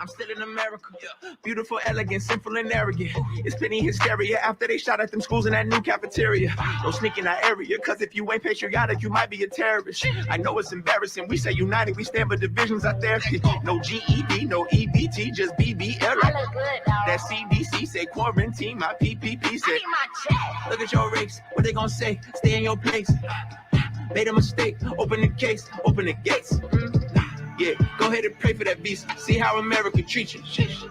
I'm still in America. Beautiful, elegant, simple, and arrogant. It's plenty hysteria after they shot at them schools in that new cafeteria. Don't sneak in our area, cause if you ain't patriotic, you might be a terrorist. I know it's embarrassing. We say united, we stand for divisions out there. No GED, no EBT, just BBL. I look good, dog. That CDC say quarantine, my PPP say. I need my check. Look at your race, what they gonna say? Stay in your place. Made a mistake, open the case, open the gates. Yeah, go ahead and pray for that visa. See how America treats you.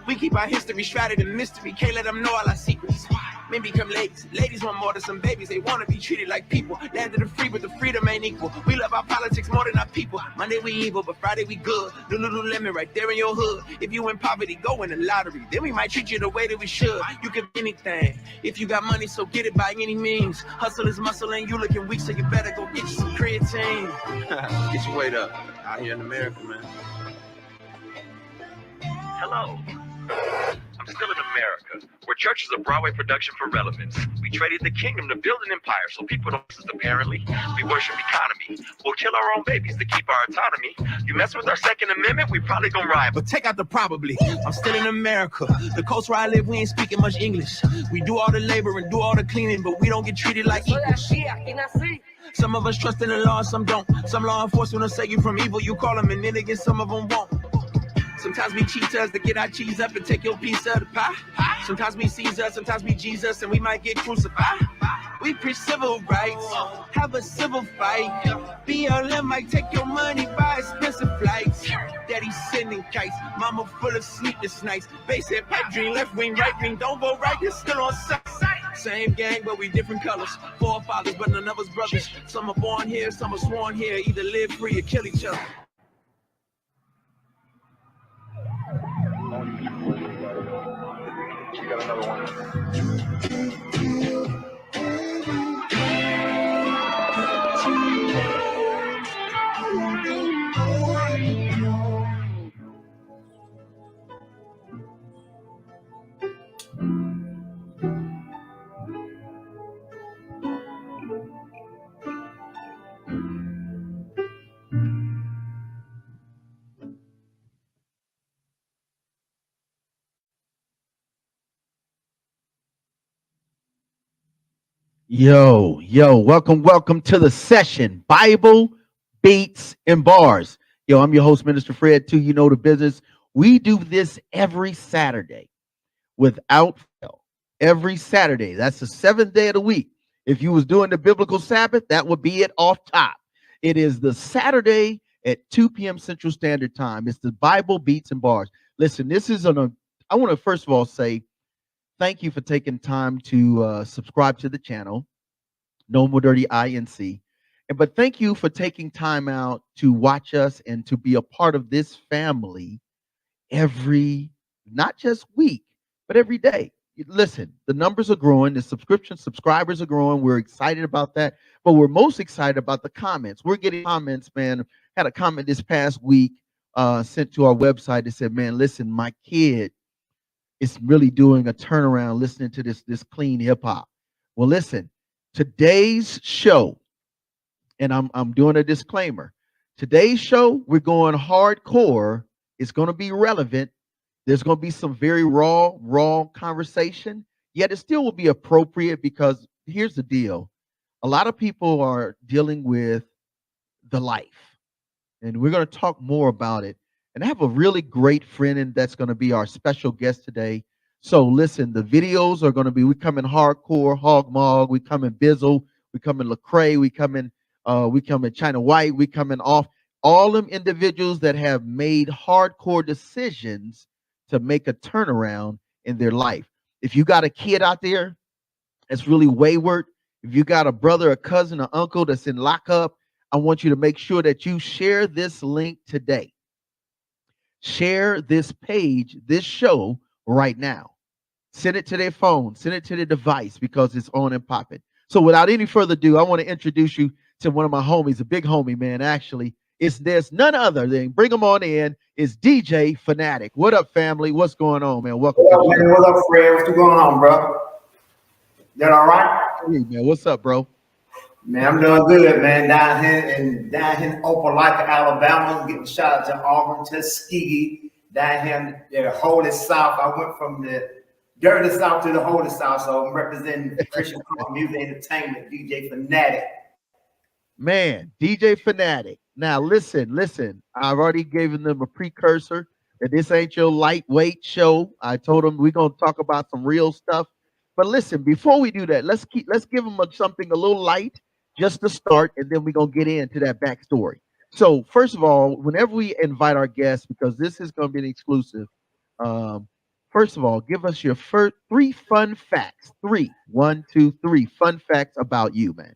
We keep our history shrouded in mystery. Can't let them know all our secrets. Men become ladies. Ladies want more than some babies. They want to be treated like people. Land of the free, but the freedom ain't equal. We love our politics more than our people. Monday we evil, but Friday we good. Lululemon right there in your hood. If you in poverty, go in the lottery. Then we might treat you the way that we should. You can be anything. If you got money, so get it by any means. Hustle is muscle and you looking weak, so you better go get you some creatine. Get your weight up. Out here in America, man. Hello. I'm still in America, where church is a Broadway production for relevance. We traded the kingdom to build an empire so people don't listen apparently. We worship economy. We'll kill our own babies to keep our autonomy. You mess with our Second Amendment, we probably gonna riot. But take out the probably. I'm still in America. The coast where I live, we ain't speaking much English. We do all the labor and do all the cleaning, but we don't get treated like equals. Some of us trust in the law, some don't. Some law enforcement will save you from evil. You call them and then again, some of them won't. Sometimes we cheat us to get our cheese up and take your piece of the pie. Sometimes we Caesar, sometimes we Jesus, and we might get crucified. We preach civil rights, have a civil fight. BLM might take your money, buy expensive flights. Daddy sending kites, mama full of sleepless nights. Base said pipe dream, left wing, right wing, don't vote right, it's still on sight. Same gang, but we different colors. Forefathers, but none of us brothers. Some are born here, some are sworn here. Either live free or kill each other. You got another one. Yo, welcome to the session, Bible, Beats, and Bars. Yo, I'm your host, Minister Fred, too. You know the business. We do this every Saturday without fail. Every Saturday. That's the seventh day of the week. If you was doing the biblical Sabbath, that would be it off top. It is the Saturday at 2 p.m. Central Standard Time. It's the Bible, Beats, and Bars. Listen, this is I want to first of all say, thank you for taking time to subscribe to the channel, No More Dirty INC. But thank you for taking time out to watch us and to be a part of this family every, not just week, but every day. Listen, the numbers are growing. The subscribers are growing. We're excited about that. But we're most excited about the comments. We're getting comments, man. Had a comment this past week sent to our website that said, man, listen, my kid is really doing a turnaround listening to this clean hip hop. Well, listen, today's show, and I'm doing a disclaimer. Today's show, we're going hardcore. It's going to be relevant. There's going to be some very raw conversation, yet it still will be appropriate because here's the deal. A lot of people are dealing with the life, and we're going to talk more about it. And I have a really great friend, and that's going to be our special guest today. So listen, the videos are going to be, we come in hardcore, Hog Mog, we come in Bizzle, we come in Lecrae, we come in China White, we come in off, all them individuals that have made hardcore decisions to make a turnaround in their life. If you got a kid out there that's really wayward, if you got a brother, a cousin, an uncle that's in lockup, I want you to make sure that you share this link today. Share this page, this show right now. Send it to their phone, send it to their device because it's on and popping. So without any further ado, I want to introduce you to one of my homies, a big homie, man, actually. There's none other than, bring him on in, is DJ Fanatic. What up, family? What's going on, man? Welcome. What up, man? What up, Fred? What's going on, bro? That all right? Hey, man, what's up, bro? Man, I'm doing good, man. Down here in Opelika, Alabama, getting shout out to Auburn, Tuskegee, down here in the Holy South. I went from the dirty South to the Holy South, so I'm representing Christian music entertainment, DJ Fanatic. Man, DJ Fanatic. Now listen. I've already given them a precursor that this ain't your lightweight show. I told them we're gonna talk about some real stuff. But listen, before we do that, let's give them something a little light just to start, and then we're gonna get into that backstory. So first of all, whenever we invite our guests, because this is gonna be an exclusive, first of all, give us your first three fun facts. Three, one, two, three fun facts about you, man.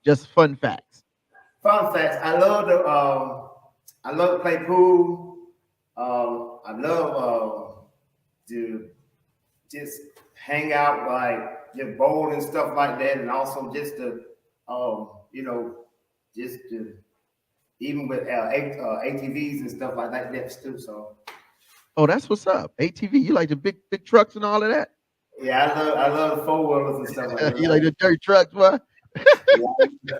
Just fun facts. Fun facts. I love to play pool. I love to just hang out, like just bowl and stuff like that, and also just to just to even with ATVs and stuff like that too. So. Oh, that's what's up. ATV, you like the big trucks and all of that? Yeah, I love the four wheelers and stuff like that. You like the dirt trucks, what? Yeah.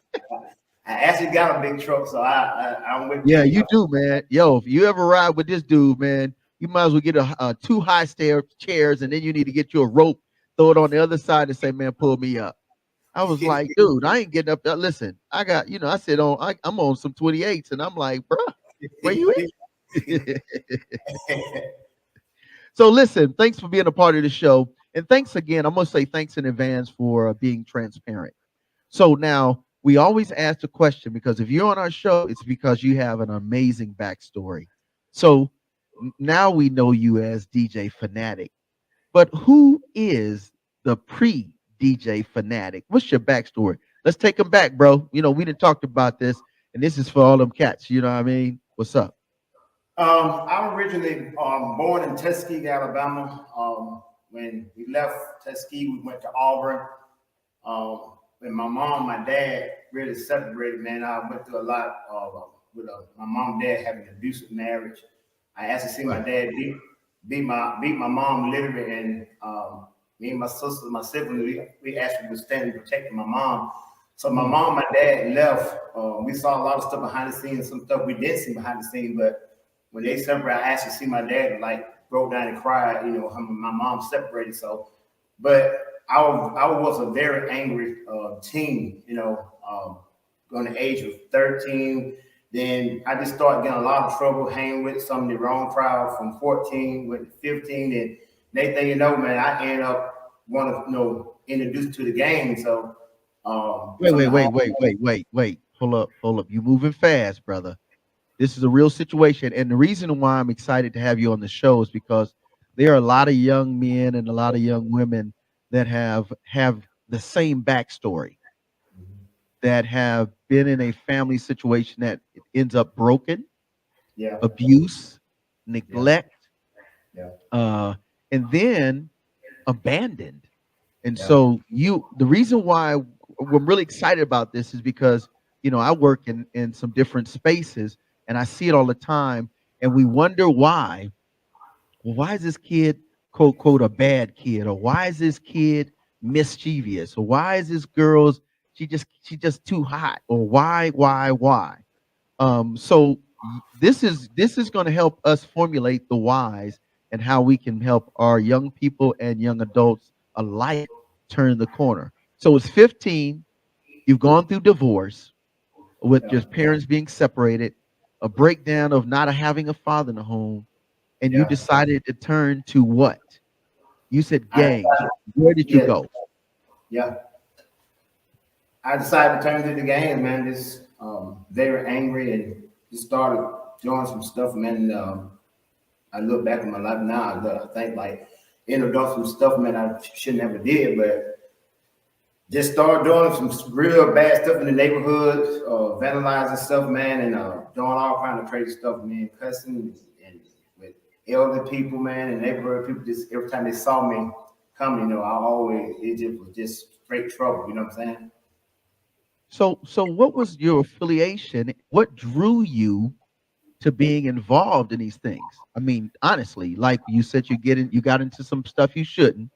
I actually got a big truck, so I'm with. Yeah, you do, man. Yo, if you ever ride with this dude, man, you might as well get a two high chairs, and then you need to get you a rope, throw it on the other side, and say, "Man, pull me up." I was like, dude, I ain't getting up there. Listen, I got, I said I'm on some 28s, and I'm like, bro, where you at? So listen, thanks for being a part of the show, and thanks again. I'm gonna say thanks in advance for being transparent. So now we always ask the question, because if you're on our show, it's because you have an amazing backstory. So now we know you as DJ Fanatic, but who is the pre-DJ Fanatic? What's your backstory? Let's take them back, bro. We didn't talk about this, and this is for all them cats. You know what I mean? What's up? I'm originally born in Tuskegee, Alabama. When we left Tuskegee, we went to Auburn. When my mom, my dad really separated, man, I went through a lot with my mom and dad having an abusive marriage. I asked to see my dad beat my mom literally, and me and my sister, my siblings, we actually was standing protecting my mom. So my mom, my dad left. We saw a lot of stuff behind the scenes, some stuff we didn't see behind the scenes, but when they separated, I asked to see my dad, like, broke down and cried, my mom separated. So, but I was a very angry teen, on the age of 13. Then I just started getting a lot of trouble, hanging with some of the wrong crowd from 14, went to 15. And next thing you know, man, I ended up wanting to, introduced to the game. So, wait. Hold up. You moving fast, brother. This is a real situation. And the reason why I'm excited to have you on the show is because there are a lot of young men and a lot of young women that have the same backstory, that have been in a family situation that ends up broken, abuse, neglect, and then abandoned. And so the reason why I'm really excited about this is because, I work in some different spaces, and I see it all the time, and we wonder why. Well, why is this kid, quote, quote, a bad kid? Or why is this kid mischievous? Or why is this girl's, she just too hot? Or why? So this is going to help us formulate the whys and how we can help our young people and young adults alike turn the corner. So it's 15, you've gone through divorce with your parents being separated, a breakdown of not having a father in the home, and you decided to turn to what? You said gangs. Where did you go? Yeah. I decided to turn to the game, man. Just very angry, and just started doing some stuff, man. I look back at my life now, I think, like, ended up doing some stuff, man, I shouldn't have did, but just started doing some real bad stuff in the neighborhood, vandalizing stuff, man, and doing all kind of crazy stuff, man, cussing and with elder people, man, and neighborhood people. Just every time they saw me coming, it just was just straight trouble. You know what I'm saying? So what was your affiliation? What drew you to being involved in these things? I mean, honestly, like you said, you got into some stuff you shouldn't.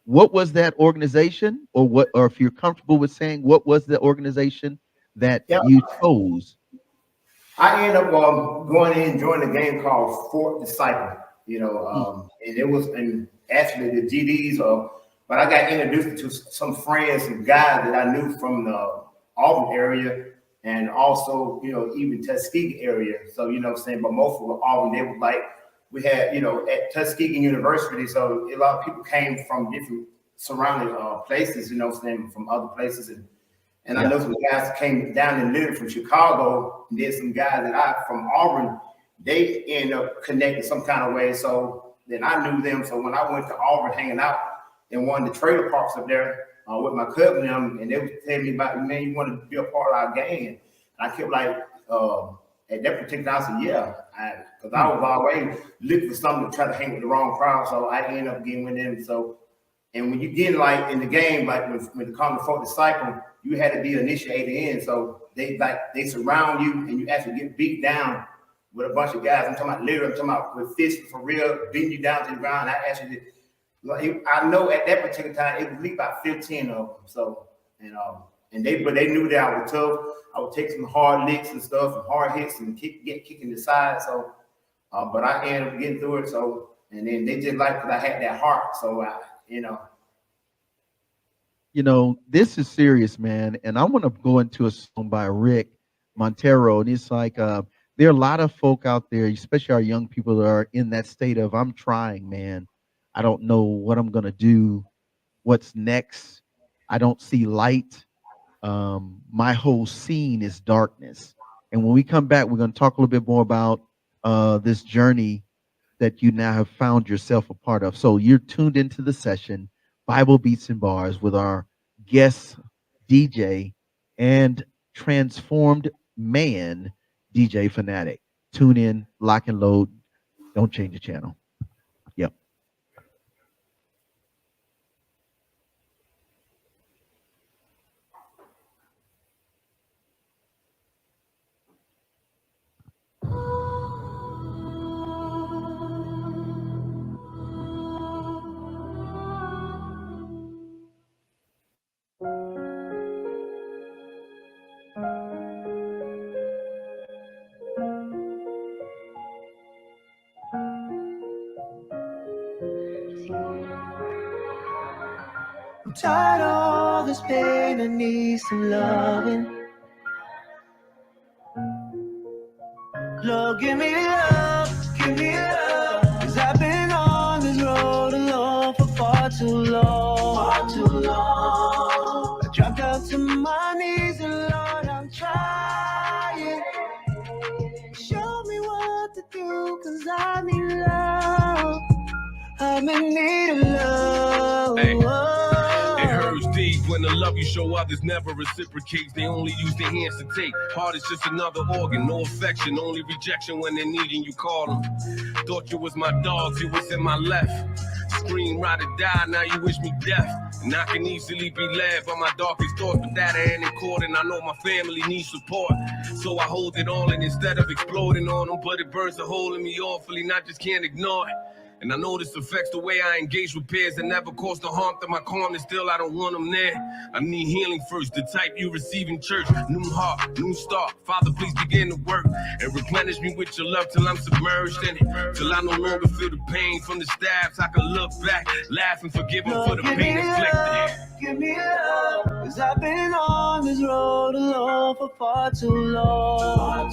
What was that organization, or if you're comfortable with saying, what was the organization that you chose I ended up going in and joining a game called Fort Disciple, and it was, and actually the GDs, but I got introduced to some friends and guys that I knew from the Auburn area and also, even Tuskegee area. So, what I'm saying, but most of Auburn, they were like, we had, at Tuskegee University, so a lot of people came from different surrounding places, what I'm saying, from other places. And I know some guys came down and lived from Chicago, and there's some guys that from Auburn, they ended up connecting some kind of way. So then I knew them. So when I went to Auburn hanging out in one of the trailer parks up there with my cousin, and they was telling me about, man, you want to be a part of our gang. And I kept like, at that particular time, I said, yeah, because I was always looking for something to try to hang with the wrong crowd. So I ended up getting with them. So, and when you get like in the game, like when it comes to Fort Disciple, you had to be initiated in. So they surround you and you actually get beat down with a bunch of guys. I'm talking about with fists for real, beating you down to the ground. I know at that particular time it was at least about 15 of them. So and they knew that I was tough. I would take some hard licks and stuff and hard hits and kicking the side. So, but I ended up getting through it. So, and then they just like because I had that heart. So this is serious, man. And I want to go into a song by Rick Montero. And it's like, there are a lot of folk out there, especially our young people that are in that state of, I'm trying, man. I don't know what I'm going to do. What's next? I don't see light. My whole scene is darkness. And when we come back, we're going to talk a little bit more about this journey that you now have found yourself a part of. So you're tuned into the session, Bible Beats and Bars, with our guest DJ and transformed man, DJ Fanatic. Tune in, lock and load. Don't change the channel. Yep. I'm tired of all this pain, I need some loving. Lord, give me love, cause I've been on this road alone for far too long. I dropped down to my knees and Lord, I'm trying. Show me what to do, cause I need love. I'm in need of love. Hey. It hurts deep when the love you show others never reciprocates. They only use their hands to take. Heart is just another organ, no affection, only rejection when they're needing you call them. Thought you was my dogs, you was in my left. Scream, ride or die, now you wish me death. And I can easily be led by my darkest thoughts, but that ain't in court, and I know my family needs support. So I hold it all in instead of exploding on them, but it burns a hole in me awfully, and I just can't ignore it. And I know this affects the way I engage with peers that never caused the harm to my calmness. Still, I don't want them there. I need healing first, the type you receive in church. New heart, new start. Father, please begin to work and replenish me with your love till I'm submerged in it. Till I no longer feel the pain from the stabs. I can look back, laugh and forgive him for the pain inflicted. Give me love, cause I've been on this road alone for far too long.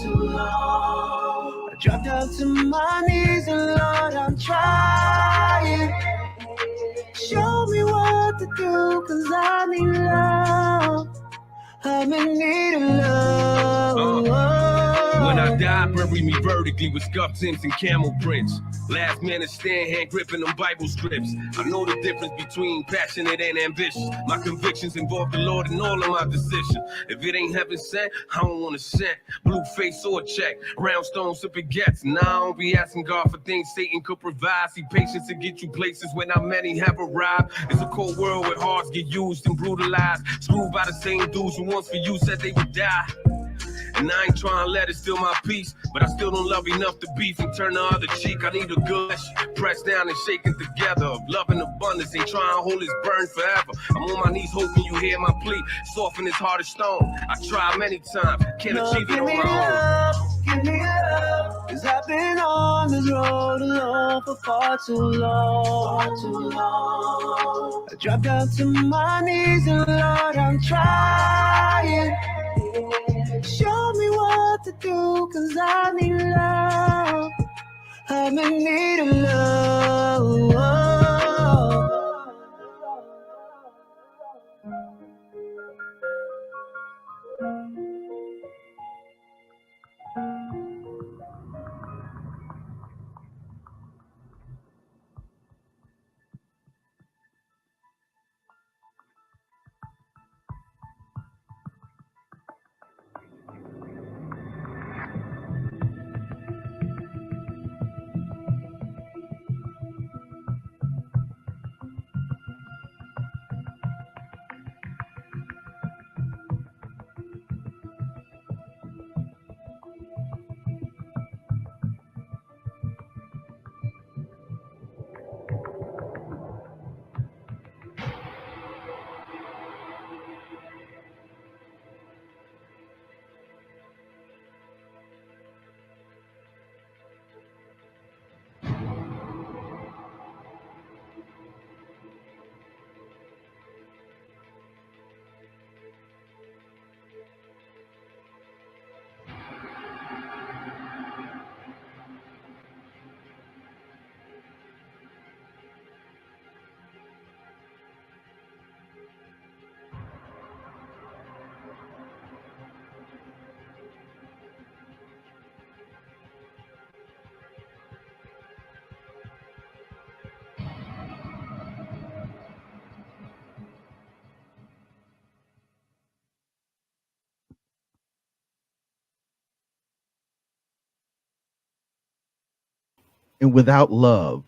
I dropped down to my knees and Lord, I'm trying. Show me what to do, cause I need love. I'm in need of love. When I die, bury me vertically with scuffed tints and camel prints. Last man to stand, hand gripping them Bible strips. I know the difference between passionate and ambitious. My convictions involve the Lord in all of my decisions. If it ain't heaven sent, I don't want to send. Blue face or a check, round stones to begets. Now I don't be asking God for things Satan could provide. See patience to get you places where not many have arrived. It's a cold world where hearts get used and brutalized. Screwed by the same dudes who once for you said they would die. And I ain't trying to let it steal my peace, but I still don't love enough to beef and turn the other cheek. I need a good press down and shaking together of love and abundance. Ain't trying to hold this burn forever. I'm on my knees hoping you hear my plea, soften this heart of stone. I tried many times, can't achieve it on my own. Give need love. Cause I've been on this road alone for far too long. I dropped down to my knees and Lord, I'm trying. Show me what to do, cause I need love. I'm in need of love. And without love,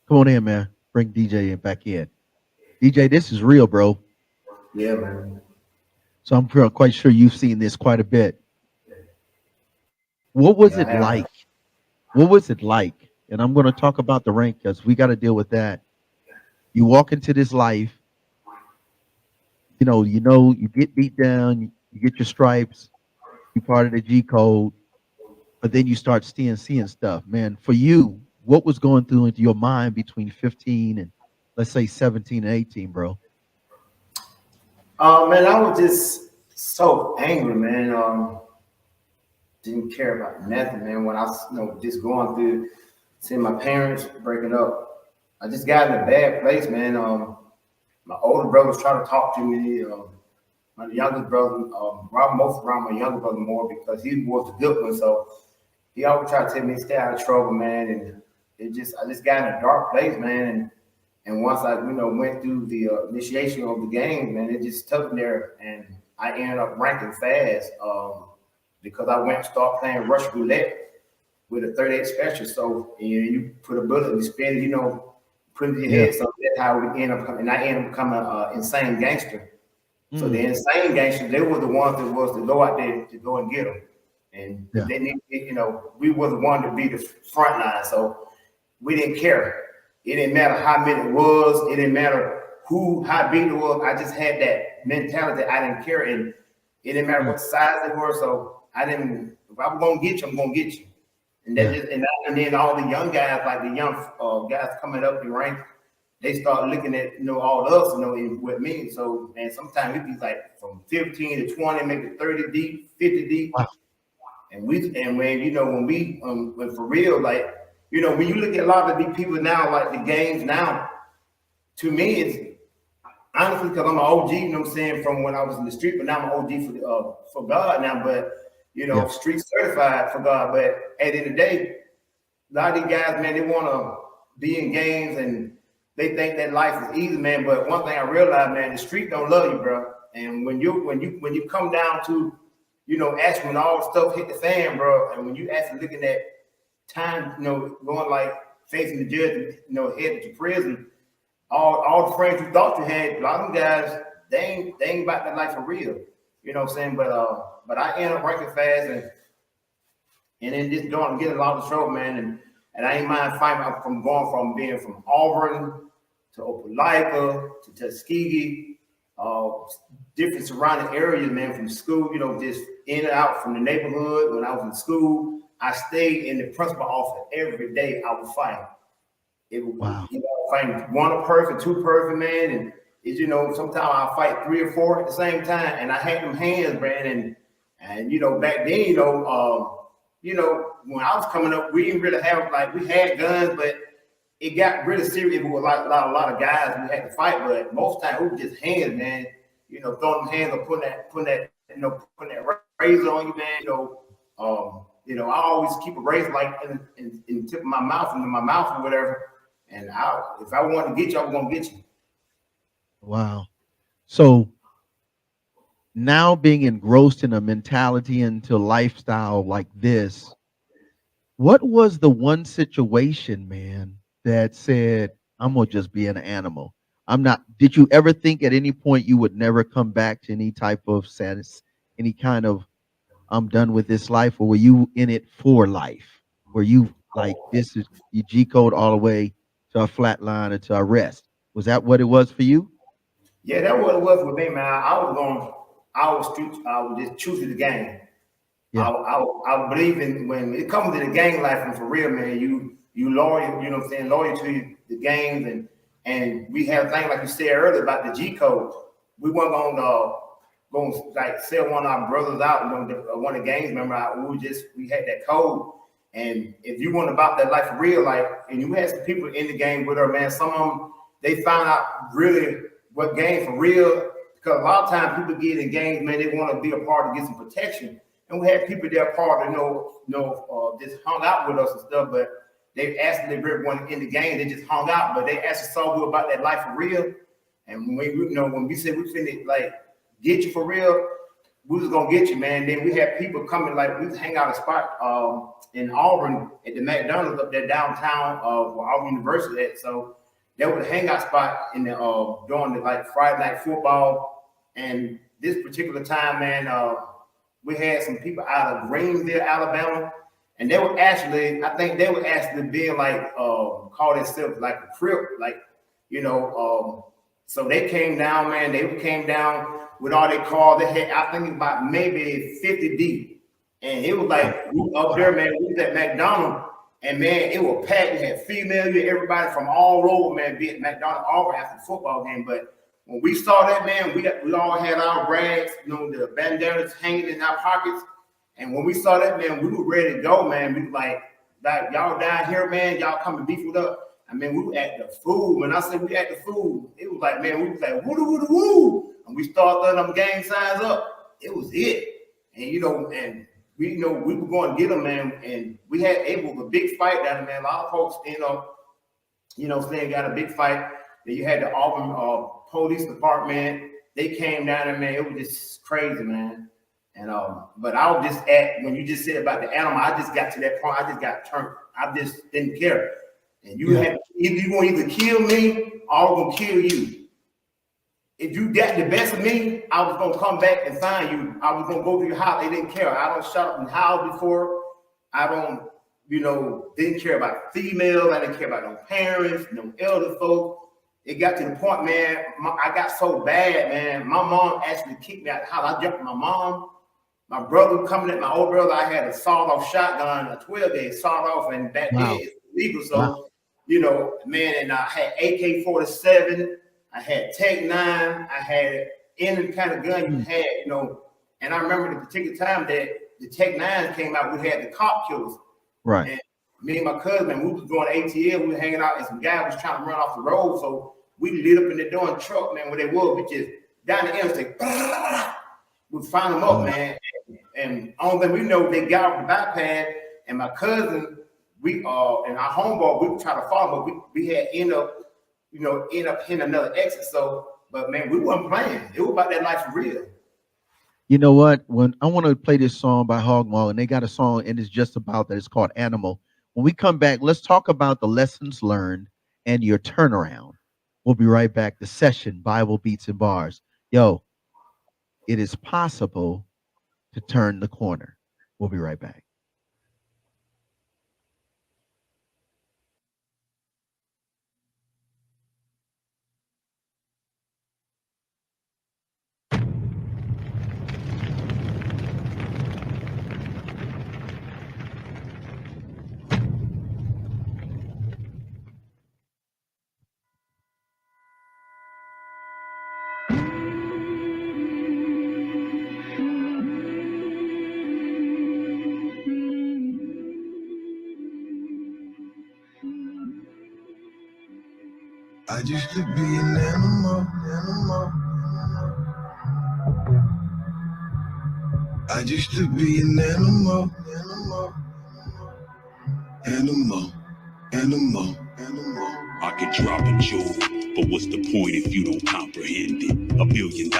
come on in, man. Bring DJ back in. DJ, this is real, bro. Yeah, man. So I'm quite sure you've seen this quite a bit. What was Yeah, it I have. like? What was it like? And I'm going to talk about the rank because we got to deal with that. You walk into this life, you get beat down, you get your stripes, you part of the G code, but then you start seeing stuff, man. For you, what was going through into your mind between 15 and let's say 17 and 18, bro? Man, I was just so angry, man. Didn't care about nothing, man. When I was, just going through, seeing my parents breaking up, I just got in a bad place, man. My older brother was trying to talk to me. My youngest brother, most around my younger brother more because he was the good one. So he always tried to tell me to stay out of trouble, man. And I just got in a dark place, man. And once I, went through the initiation of the game, man, it just took me there, and I ended up ranking fast because I went and started playing Russian roulette with a 38 special. So you put a bullet and you spin it, put it in your Yeah. head. So that's how we end up, and I ended up becoming an insane gangster. So the insane gangsters, they were the ones that was to go out there to go and get them. And Yeah. they need, we were the one to be the front line. So we didn't care. It didn't matter how many it was. It didn't matter how big it was. I just had that mentality. I didn't care. And it didn't matter what size they were. So I didn't, if I'm going to get you, I'm going to get you. And that and then all the young guys, like the young guys coming up in rank, they start looking at, all of us, with me. So, man, sometimes it'd be like from 15 to 20, maybe 30 deep, 50 deep. Wow. And when, when for real, like, when you look at a lot of these people now, like the games now, to me, it's honestly because I'm an OG, from when I was in the street, but now I'm an OG for God now, but, street certified for God. But at the end of the day, a lot of these guys, man, they want to be in games and they think that life is easy, man. But one thing I realized, man, the street don't love you, bro. And when you come down to, actually when all the stuff hit the fan, bro, and when you actually looking at time, going like facing the judge, headed to prison, all the friends you thought you had, a lot of them guys, they ain't about that life for real. You know what I'm saying? But I end up ranking fast and then just going get a lot of trouble, man. And I ain't mind fighting from being from Auburn to Opelika to Tuskegee uh, different surrounding areas, man, from school, just in and out from the neighborhood. When I was in school, I stayed in the principal office every day. I would fight. It would, Wow. fight one person, two person, man, and sometimes I fight three or four at the same time, and I had them hands, man, and back then, when I was coming up, we didn't really have we had guns, but it got really serious with a lot of guys we had to fight, but most times it was just hands, man. Throwing them hands or putting that razor on you, man. I always keep a razor in the tip of my mouth, into my mouth or whatever. And if I wanted to get you, I was gonna get you. Wow. So now being engrossed in a mentality into lifestyle like this, what was the one situation, man, that said, I'm gonna just be an animal? I'm not, did you ever think at any point you would never come back to any type of status, any kind of I'm done with this life, or were you in it for life? Were you like this is you G code all the way to a flat line or to a rest? Was that what it was for you? Yeah, that what it was with me, man. I was just choosing the game. Yeah. I believe in when it comes to the gang life, and for real, man, you loyal, you know what I'm saying, loyal to the games, and we have things like you said earlier about the G code. We weren't going to like sell one of our brothers out, one of the gangs member out. We had that code, and if you want about that life for real, and you had some people in the game with her, man, some of them they found out really what game for real, because a lot of times people get in gangs, man, they want to be a part to get some protection. And we had people there part of just hung out with us and stuff, but they asked if they really wanted in the game, they just hung out, but they actually saw we about that life for real. And when we said we finna get you for real, we was gonna get you, man. Then we had people coming, we would hang out a spot in Auburn at the McDonald's up there downtown where Auburn University at. So there was a hangout spot in the during the Friday night football. And this particular time, man, we had some people out of Greenville, Alabama, and they were actually, I think they were actually being call themselves like a crip, so they came down, man. They came down with all their cars. They had, I think, about maybe 50 deep, and it was we up there, man. We was at McDonald's, and man, it was packed. We had female, you had everybody from all over, man, be at McDonald's Auburn after the football game, but. When we saw that, man, we all had our rags, the bandanas hanging in our pockets. And when we saw that, man, we were ready to go, man. We were like y'all down here, man, y'all come and beef with us. I mean, we were at the food. When I said we at the food, it was like, man, we was like, woo, woo, woo. And we started throwing them gang signs up. It was it. And we were going to get them, man. And we had able a big fight down there, man. A lot of folks, saying got a big fight. Then you had the Auburn police department. They came down there, man. It was just crazy, man. And but I was just when you just said about the animal, I just got to that point. I just got turned. I just didn't care. And you had you gonna either kill me or I'm gonna kill you. If you got the best of me, I was gonna come back and find you. I was gonna go to your house. They didn't care. I don't shut up in the house before. I don't, didn't care about females. I didn't care about no parents, no elder folks. It got to the point, man, I got so bad, man. My mom actually kicked me out of the house. I jumped my mom. My brother coming at my old brother, I had a sawed-off shotgun, a 12-gauge sawed-off, and back then it's illegal. So, man, and I had AK-47, I had Tech-9, I had any kind of gun you had, And I remember the particular time that the Tech-9 came out, we had the cop killers. Right. And me and my cousin, we was going to ATL, we were hanging out, and some guy was trying to run off the road. So we lit up in the door and truck, man, where they were. We just down the interstate, we found them up, man. And only thing we know, they got off the bypass, and my cousin, and our homeboy, we tried to follow, but we had end up hitting another exit. So, but man, we wasn't playing. It was about that life for real. You know what? When I want to play this song by Hogmaw, and they got a song, and it's just about that. It's called Animal. When we come back, let's talk about the lessons learned and your turnaround. We'll be right back. The session, Bible Beats and Bars. Yo, it is possible to turn the corner. We'll be right back. I used to be an animal. I used to be an animal. I could drop a jewel, but what's the point if you don't comprehend it? $1 billion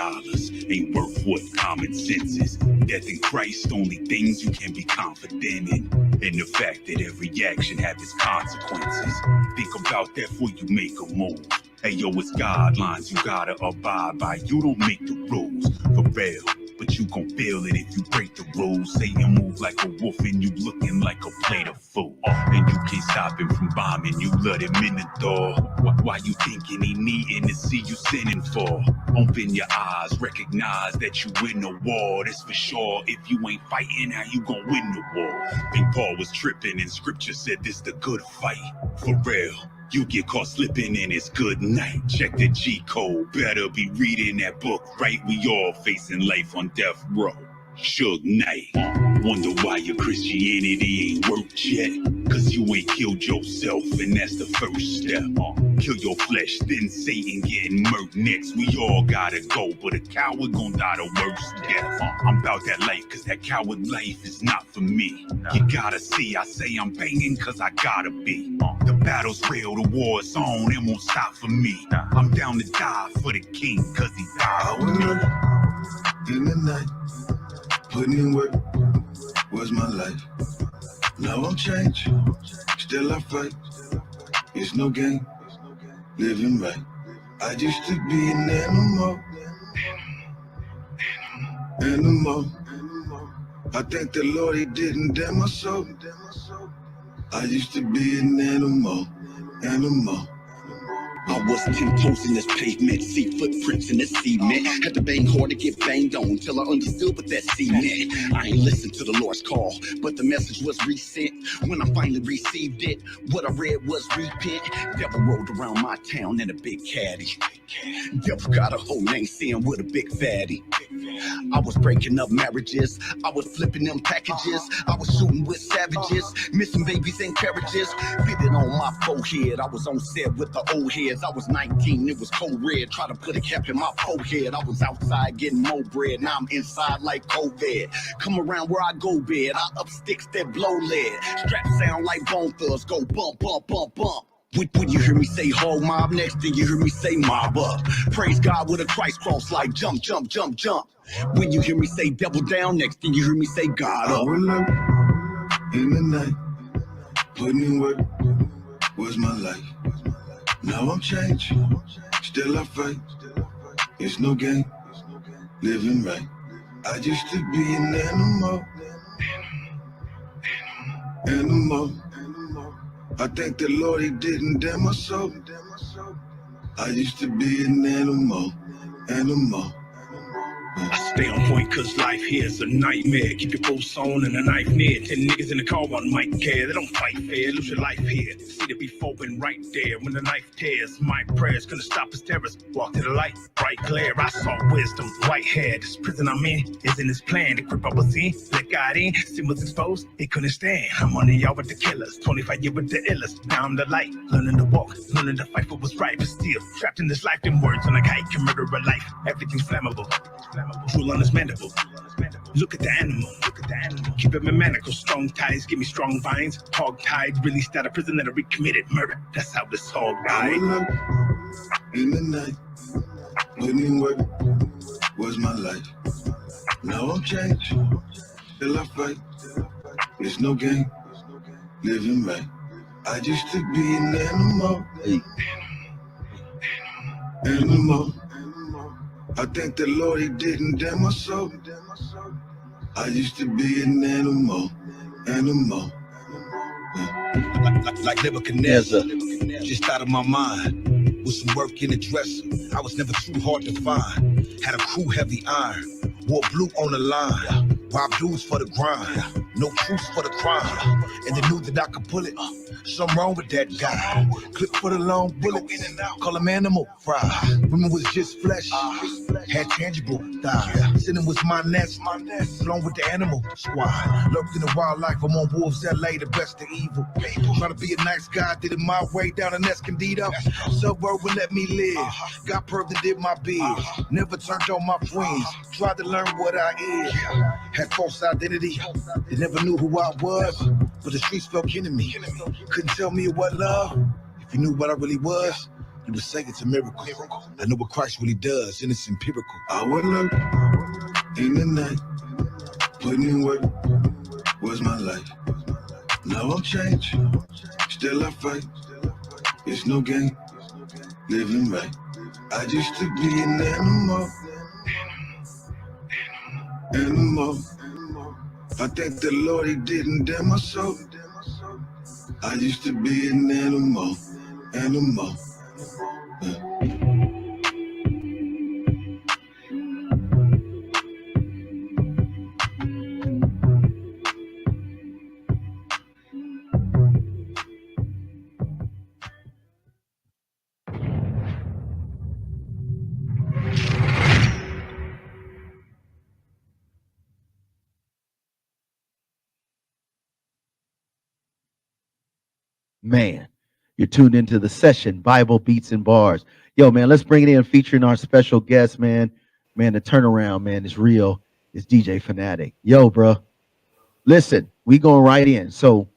ain't worth what common sense is. Death in Christ, only things you can be confident in. And the fact that every action has its consequences. Think about that before you make a move. Hey yo, it's guidelines you gotta abide by. You don't make the rules, for real. But you gon' feel it if you break the rules. Satan move like a wolf and you looking like a plate of food. And you can't stop him from bombing, you let him in the door. Why you thinking he needing to see you sinning for? Open your eyes, recognize that you win the war. That's for sure. If you ain't fighting, how you gon' win the war? Think Paul was tripping and scripture said this the good fight. For real. You get caught slipping and it's good night. Check the G code, better be reading that book, right? We all facing life on death row. Suge Knight. Wonder why your Christianity ain't worked yet. Cause you ain't killed yourself and that's the first step. Kill your flesh, then Satan getting murked next. We all gotta go, but a coward gon' die the worst death. I'm about that life, cause that coward life is not for me. You gotta see, I say I'm banging cause I gotta be. The battle's real, the war's on, it won't stop for me. I'm down to die for the king cause he died for me. In the night, putting in work was my life. Now I'm changed, still I fight. It's no game, living right. I used to be an animal. I thank the Lord he didn't damn my soul. I used to be an animal. I was 10 toes in this pavement, see footprints in this cement. Had to bang hard to get banged on till I understood what that cement. I ain't listened to the Lord's call, but the message was resent. When I finally received it, what I read was repent. Devil rolled around my town in a big caddy. Devil got a whole name saying with a big fatty. I was breaking up marriages, I was flipping them packages, I was shooting with savages, missing babies and carriages, fitted on my forehead. I was on set with the old heads. I was 19, it was cold red, try to put a cap in my forehead. I was outside getting more bread, now I'm inside like COVID. Come around where I go bed, I up sticks that blow lead. Straps sound like bone thugs, go bump, bump, bump, bump. When you hear me say whole mob, next thing you hear me say mob up. Praise God with a Christ cross like jump, jump, jump, jump. When you hear me say devil down, next thing you hear me say God up. In the night, putting in work was my life. Now I'm changed, still I fight. It's no game, living right. I used to be an animal. I thank the Lord he didn't damn my soul. I used to be an animal. I stay on point cause life here's a nightmare. Keep your bolts on and a knife near. 10 niggas in the car, one might care. They don't fight fair, lose your life here. See the before and right there when the knife tears. My prayers couldn't stop his terrors. Walk to the light, bright glare. I saw wisdom, white hair. This prison I'm in is in his plan. The grip I was in, let God in. Sin was exposed, he couldn't stand. I'm on y'all with the killers, 25 years with the illest. Now I'm the light, learning to walk, learning to fight for what's right. But still, trapped in this life, them words on a kite can murder a life. Everything's flammable. True unexpendable. Look at the animal. Keep it mechanical, strong ties, give me strong vines. Hog tied, released out of prison and recommitted murder. That's how this hog died. In the night, putting in work was my life. Now I'm changed, still I fight. It's no game, living right. I used to be an animal. I thank the Lord he didn't damn my soul. I used to be an animal. Like Nebuchadnezzar, just out of my mind. With some work in the dresser, I was never too hard to find. Had a crew heavy iron, wore blue on the line. Wild blues for the grind, no truce for the crime. And they knew that I could pull it. Something wrong with that guy. Clip for the long bullet, call him animal fry. Women was just flesh. had tangible thighs. Sitting with my nest, along with the animal squad. Lurking in wildlife, I'm on Wolves LA, the best of evil. Try to be a nice guy, did it my way down in Escondido. Suburban let me live. Got perved and did my bid. Never turned on my friends. Tried to learn what I is. Had false identity. They never knew who I was. But the streets felt kin to me. Couldn't tell me what love. If you knew what I really was, you would say it's a miracle. I know what Christ really does, and it's empirical. I would look in the night, putting in work was my life. Now I'm changed, still I fight. It's no game, living right. I used to be an animal. I thank the Lord he didn't damn my soul. I used to be an animal. Man, you're tuned into the session, Bible Beats and Bars. Yo, man, let's bring it in featuring our special guest, man. Man, the turnaround, man, is real. It's DJ Fanatic. Yo, bro, listen, we going right in. So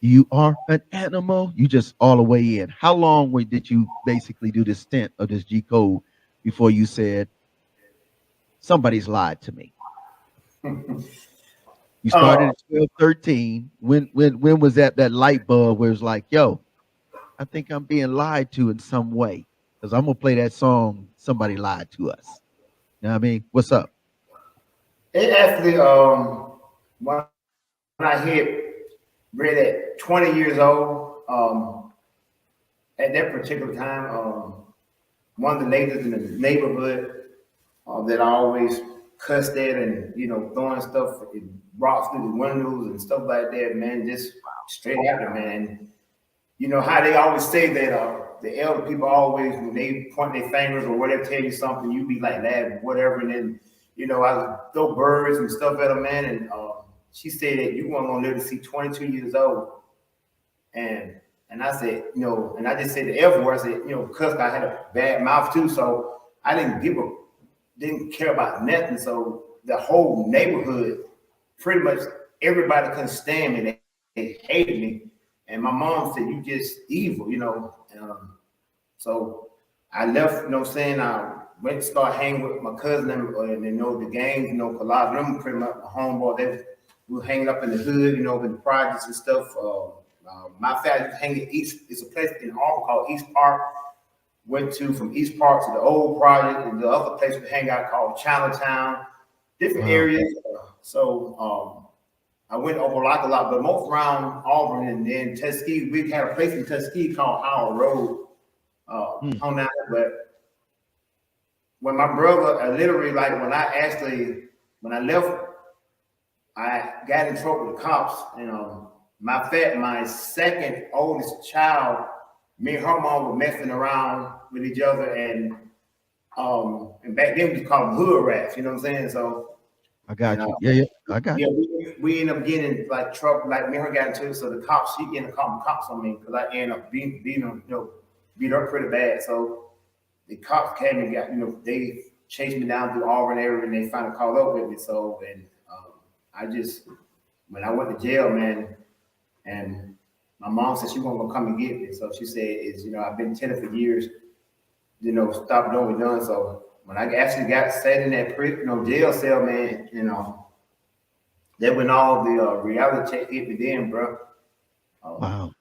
you are an animal. You just all the way in. How long did you basically do this stint of this G code before you said, somebody's lied to me? You started at 12, 13. When was that light bulb where it's like, yo, I think I'm being lied to in some way? Because I'm gonna play that song, Somebody Lied to Us. You know what I mean? What's up? It actually, when I hit really at 20 years old, at that particular time, one of the neighbors in the neighborhood that I always cussed at and, throwing stuff, rocks through the windows and stuff like that, man, just straight after, man. You know how they always say that the elder people always, when they point their fingers or whatever, tell you something, you be like that, whatever, and then, I would throw birds and stuff at her, man, and she said that you weren't gonna live to see 22 years old. And I said, and I just said the F word. I said, because I had a bad mouth too, so I didn't care about nothing. So the whole neighborhood, pretty much everybody couldn't stand me. They hated me. And my mom said, you just evil, so I left, I went to start hanging with my cousin and the gangs, collage. Them pretty much the homeboy. They were hanging up in the hood, in the projects and stuff. My family was hanging east. It's a place in Auburn called East Park. Went from East Park to the old project, and the other place we hang out called Chinatown, different areas. So I went over like a lot, but most around Auburn and then Tuskegee. We had a place in Tuskegee called Howard Road. On that, but when my brother, I literally, like when I left, I got in trouble with the cops, and my second oldest child, me and her mom were messing around with each other, and back then we called them hood rats, you know what I'm saying? So I got you. Yeah, I got you. We ended up getting like trouble, like me and her got into it. So the cops, she ended up calling the cops on me because I ended up beating them, beat her pretty bad. So the cops came and got, they chased me down through Auburn area, and they finally caught up with me. So, and when I went to jail, man, and my mom said she wasn't gonna come and get me. So she said, I've been telling for years, stop doing what we're done. So when I actually got sat in that jail cell, man, that when all the reality check hit me then, bro. Wow.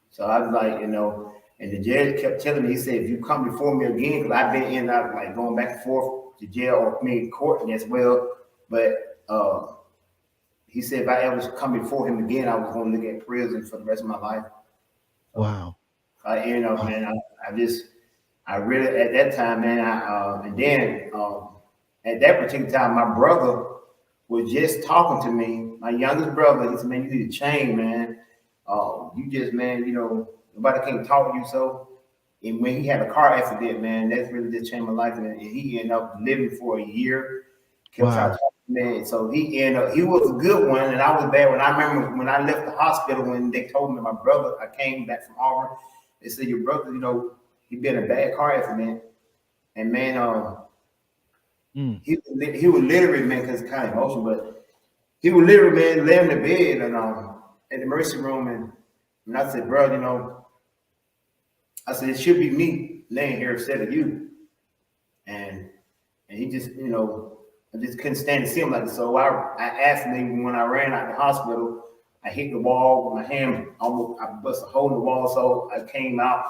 So I was like, and the judge kept telling me, he said, if you come before me again, because I've been in out like going back and forth to jail or court as well. But he said if I ever come before him again, I was going to look at prison for the rest of my life. Wow. Man, I really at that time, man, and then at that particular time, my brother was just talking to me, my youngest brother. He said, man, you need to change, man. You just, man, nobody can talk to you. So And when he had a car accident, man, that's really just changed my life. And he ended up living for a year. Wow. Man, so he was a good one, and I was bad. When I remember when I left the hospital, when they told me my brother, I came back from Auburn. They said your brother, he been in a bad car accident, and man, he was literally, man, because it's kind of emotional, but he was literally, man, laying in the bed and in the emergency room, and I said, bro, I said it should be me laying here instead of you, and he just, I just couldn't stand to see him like this. So I actually, when I ran out of the hospital, I hit the wall with my hand. I bust a hole in the wall. So I came out.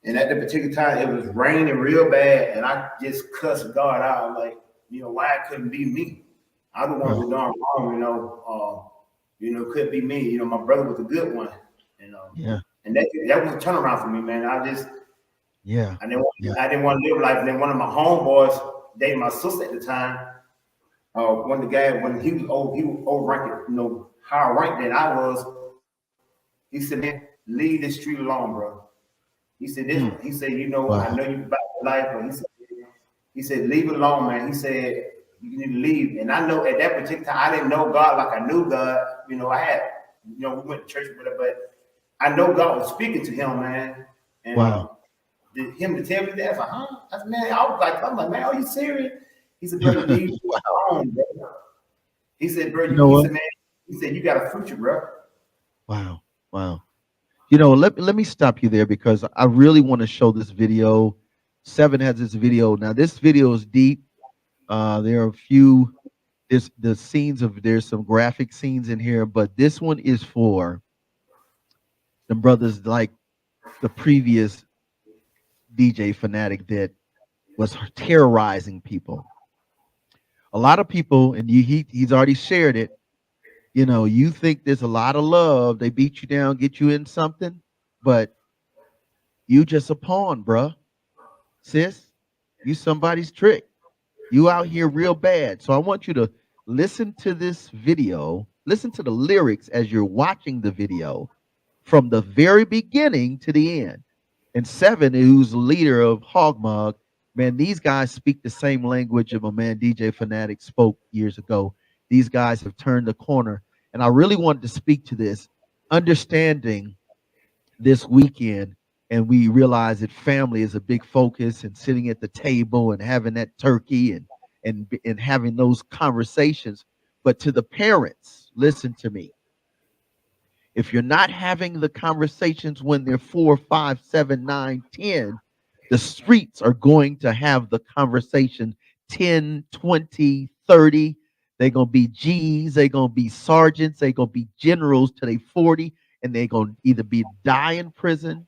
And at the particular time, it was raining real bad. And I just cussed God out. Like, why it couldn't be me? I the one who done wrong, could be me. My brother was a good one. Yeah. And that was a turnaround for me, man. I didn't want to live life. And then one of my homeboys, dating my sister at the time, one of the guys, when he was over ranking, higher ranked than I was, he said, man, leave this street alone, bro. He said, he said, I know you about your life, but he said, leave it alone, man. He said, you need to leave. And I know at that particular time, I didn't know God like I knew God. I had, we went to church with it, but I know God was speaking to him, man. And him to tell me that, I was like, huh? I said, man, I'm like, man, are you serious? He said, bro, leave it alone, bro. He said, bro, he said, man, he said, you got a future, bro. Wow. Wow. Let me stop you there because I really want to show this video. 7 has this video. Now, this video is deep. There are a few, there's some graphic scenes in here, but this one is for the brothers like the previous DJ Fanatic that was terrorizing people. A lot of people, and he's already shared it. You think there's a lot of love. They beat you down, get you in something, but you just a pawn, bruh. Sis, you somebody's trick. You out here real bad. So I want you to listen to this video, listen to the lyrics as you're watching the video from the very beginning to the end. And 7, who's the leader of Hogmog, man, these guys speak the same language of a man DJ Fanatic spoke years ago. These guys have turned the corner. And I really wanted to speak to this, understanding this weekend, and we realize that family is a big focus, and sitting at the table and having that turkey and having those conversations. But to the parents, listen to me. If you're not having the conversations when they're 4, 5, 7, 9, 10, the streets are going to have the conversation 10, 20, 30. They're going to be G's, they're going to be sergeants, they're going to be generals till they 40, and they're going to either die in prison,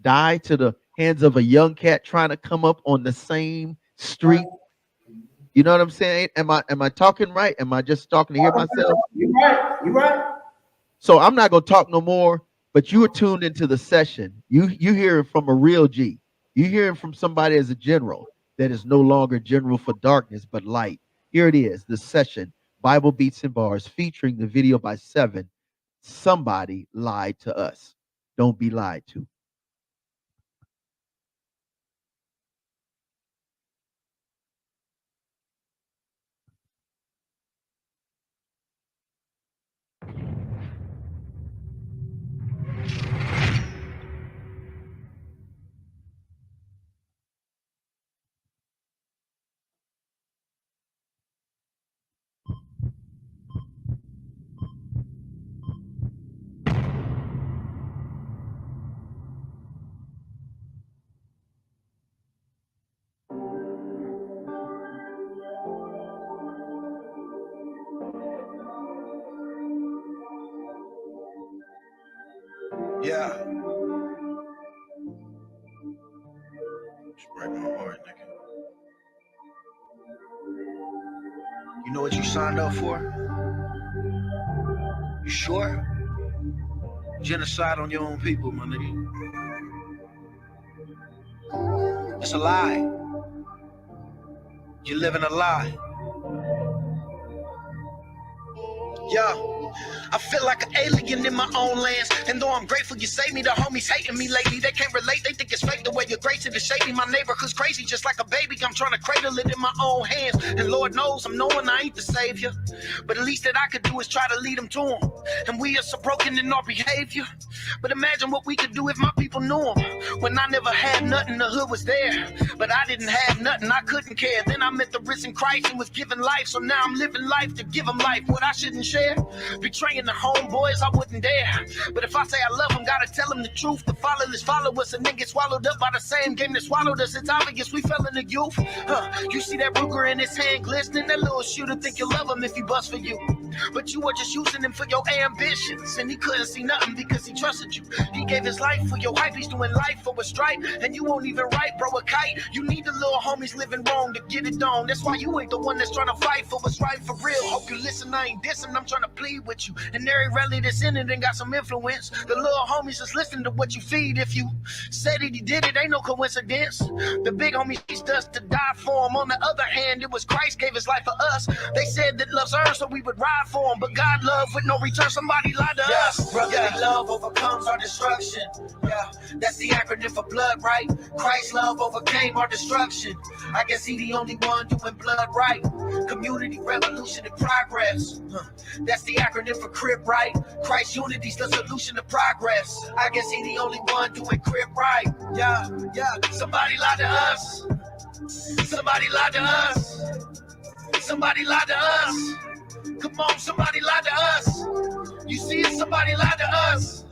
die to the hands of a young cat trying to come up on the same street. You know what I'm saying? Am I talking right? Am I just talking to hear myself? You're right. You're right. So I'm not going to talk no more, but you are tuned into the session. You hearing from a real G. You hearing from somebody as a general that is no longer general for darkness, but light. Here it is, the session, Bible Beats and Bars, featuring the video by 7. Somebody lied to us. Don't be lied to. Yeah. Just break my heart, nigga. You know what you signed up for? You sure? Genocide on your own people, my nigga. It's a lie. You're living a lie. Yeah. I feel like an alien in my own lands. And though I'm grateful you saved me, the homies hating me lately. They can't relate, they think it's fake the way you're gracing is shady. My neighborhood's crazy, just like a baby. I'm trying to cradle it in my own hands. And Lord knows I'm knowing I ain't the savior. But the least that I could do is try to lead them to him. And we are so broken in our behavior. But imagine what we could do if my people knew him. When I never had nothing, the hood was there. But I didn't have nothing, I couldn't care. Then I met the risen Christ and was given life. So now I'm living life to give him life. What I shouldn't share, betraying the homeboys, I wouldn't dare. But if I say I love him, gotta tell him the truth. The fatherless follow us and then get swallowed up by the same game that swallowed us. It's obvious we fell in the youth. You see that Ruger in his hand glistening? That little shooter think you love him if he bust for you. But you were just using him for your ambitions. And he couldn't see nothing because he trusted you. He gave his life for your hype, he's doing life for a stripe. And you won't even write, bro, a kite. You need the little homies living wrong to get it on. That's why you ain't the one that's trying to fight for what's right for real. Hope you listen, I ain't dissing, I'm trying to plead with you. And every rally that's in it and got some influence. The little homies just listen to what you feed. If you said it, he did it, ain't no coincidence. The big homies teached us to die for him. On the other hand, it was Christ gave his life for us. They said that love's earned so we would ride for him. But God love with no return, somebody lied to us. Brotherly love overcomes our destruction. Yeah, that's the acronym for blood, right? Christ's love overcame our destruction. I guess he the only one doing blood right. Community, revolution, and progress. That's the acronym for crib, right? Christ unity's the solution to progress. I guess he the only one doing crib right. Yeah, somebody lied to us. Somebody lied to us. Somebody lied to us. Come on, somebody lied to us. You see it, somebody lied to us.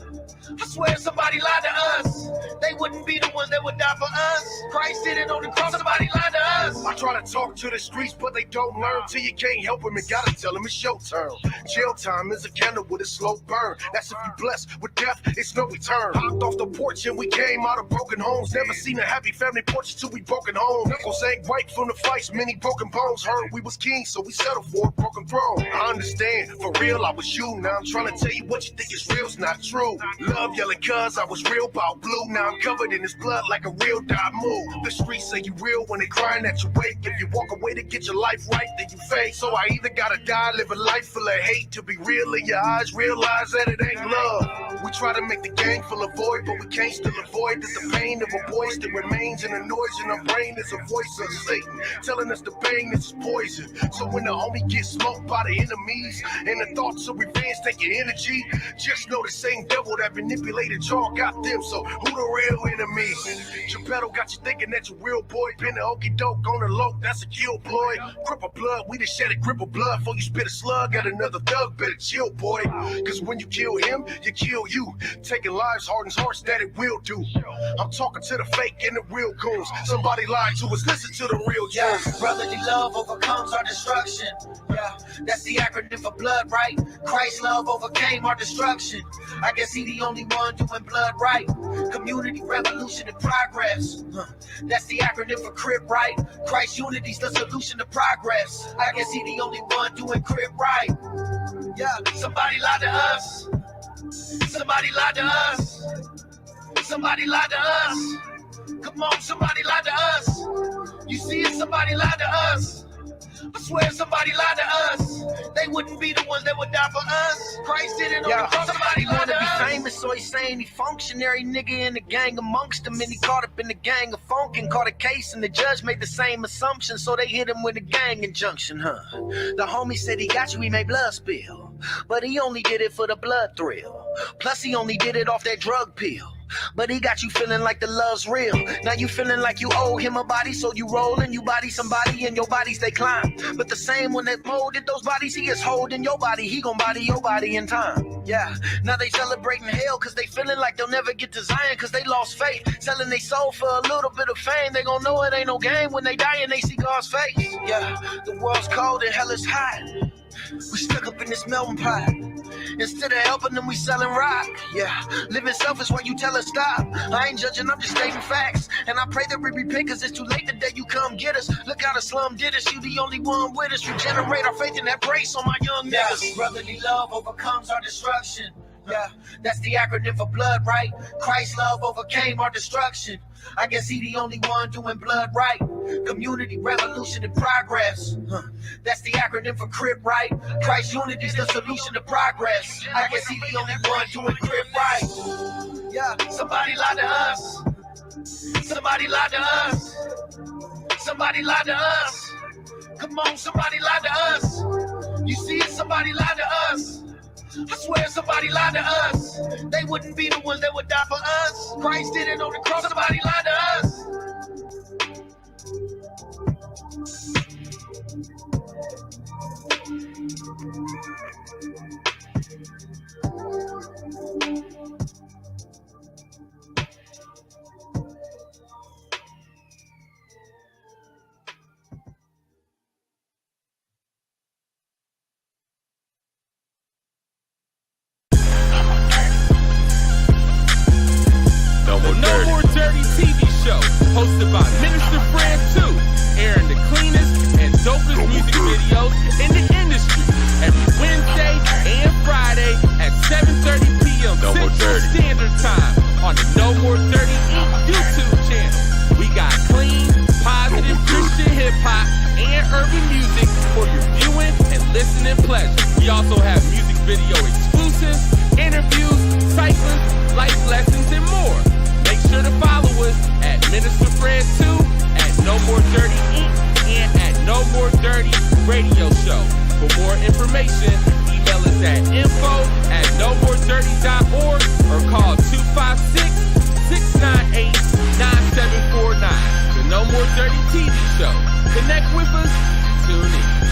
I swear somebody lied to us. They wouldn't be the ones that would die for us. Christ did it on the cross, somebody lied to us. I try to talk to the streets, but they don't learn. Till you can't help them and gotta tell them it's your turn. Jail time is a candle with a slow burn. That's if you blessed with death, it's no return. Hopped off the porch and we came out of broken homes. Never seen a happy family porch till we broken home. Knuckles ain't white from the fights, many broken bones. Heard we was kings, so we settled for a broken throne. I understand, for real I was you. Now I'm trying to tell you what you think is real's not true. Love yelling cuz I was real about blue. Now I'm covered in his blood like a real die move. The streets say you real when they crying at your wake. If you walk away to get your life right, then you fake. So I either gotta die, live a life full of hate. To be real in your eyes, realize that it ain't love. We try to make the gang full of void, but we can't still avoid that the pain of a voice that remains in the noise in our brain is a voice of Satan, telling us the pain is poison. So when the homie gets smoked by the enemies, and the thoughts of revenge take your energy, just know the same devil that manipulated y'all got them. So who the real enemy? Geppetto got you thinking that you real boy. Pin the okey doke on the low, that's a kill boy. Grip of blood, we just shed a grip of blood. Before you spit a slug at another thug, better chill boy. Cause when you kill him, you kill you. Taking lives hardens hearts that it will do. I'm talking to the fake and the real goons. Somebody lied to us, listen to the real you. Yeah, brotherly love overcomes our destruction. Yeah, that's the acronym for blood, right? Christ's love overcame our destruction. I guess he the only one doing blood right. Community, revolution, and progress. That's the acronym for crib right. Christ unity's the solution to progress. I guess he the only one doing crib right. Yeah, somebody lied to us. Somebody lied to us. Somebody lied to us. Come on, somebody lied to us. You see it, somebody lied to us. I swear somebody lied to us. They wouldn't be the ones that would die for us. Christ did it on the cross. Somebody lied to us. He wanna be famous, so he's saying he functionary nigga in the gang amongst them. And he caught up in the gang of funk and caught a case. And the judge made the same assumption, so they hit him with a gang injunction, The homie said he got you, he made blood spill. But he only did it for the blood thrill. Plus he only did it off that drug pill. But he got you feeling like the love's real. Now you feeling like you owe him a body, so you roll and you body somebody and your bodies they climb. But the same one that molded those bodies, he is holding your body. He gon' body your body in time. Yeah, now they celebrating hell cause they feeling like they'll never get to Zion cause they lost faith. Selling they soul for a little bit of fame. They gon' know it ain't no game when they die and they see God's face. Yeah, the world's cold and hell is hot. We stuck up in this melting pot. Instead of helping them, we selling rock. Yeah, living selfish while you tell us stop. I ain't judging, I'm just stating facts. And I pray that we repent cause it's too late the day you come get us. Look how the slum did us, you the only one with us. Regenerate our faith in that grace on my young niggas. Brotherly love overcomes our destruction. Yeah, that's the acronym for blood, right? Christ's love overcame our destruction. I guess he the only one doing blood right. Community, revolution, and progress. That's the acronym for CRIP, right? Christ unity's the solution to progress. I guess he the only one doing CRIP right. Yeah, somebody lied to us. Somebody lied to us. Somebody lied to us. Come on, somebody lied to us. You see it, somebody lied to us. I swear somebody lied to us. They wouldn't be the ones that would die for us. Christ did it on the cross, somebody lied to us. The No More Dirty TV show, hosted by Minister Fred 2, airing the cleanest and dopest music videos in the industry every Wednesday and Friday at 7:30 p.m. Central Standard Time on the No More Dirty Inc. YouTube channel. We got clean, positive Christian hip hop and urban music for your viewing and listening pleasure. We also have music video exclusives, interviews, cycling, life lessons, and more. Make sure to follow us at Minister Fred 2, at No More Dirty Inc., and at No More Dirty Radio Show. For more information, email us at info@nomoredirty.org or call 256-698-9749. The No More Dirty TV Show. Connect with us, tune in.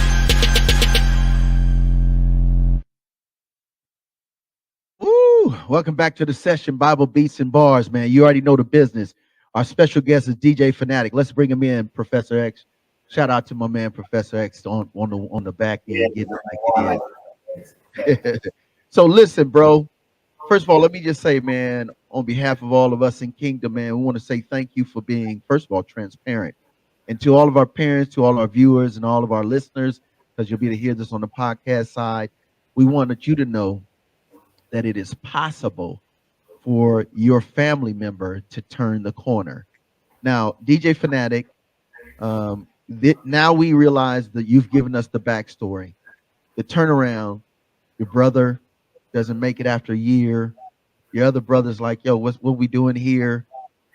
Woo! Welcome back to the session, Bible Beats and Bars, man. You already know the business. Our special guest is DJ Fanatic. Let's bring him in, Professor X. Shout out to my man, Professor X, on the back end, getting it like it is. So listen, bro. First of all, let me just say, man, on behalf of all of us in Kingdom, man, we want to say thank you for being, first of all, transparent. And to all of our parents, to all our viewers, and all of our listeners, because you'll be able to hear this on the podcast side, we wanted you to know that it is possible for your family member to turn the corner. Now, DJ Fanatic, now we realize that you've given us the backstory, the turnaround. Your brother doesn't make it after a year. Your other brother's like, yo, what we doing here?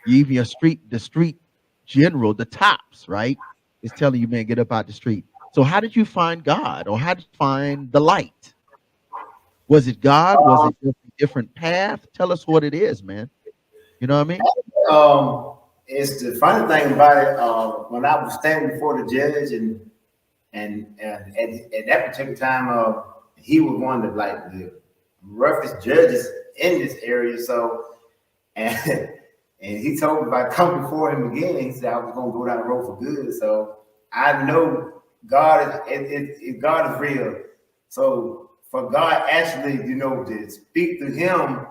Even the street general, the tops, right, is telling you, man, get up out the street. So how did you find God, or how did you find the light? Was it God? Was it just a different path? Tell us what it is, man. You know what I mean? It's the funny thing about it. When I was standing before the judge, and at that particular time, he was one of the roughest judges in this area. So, and he told me if I come before him again, he said I was going to go down the road for good. So I know God is God is real. So for God actually, to speak to him,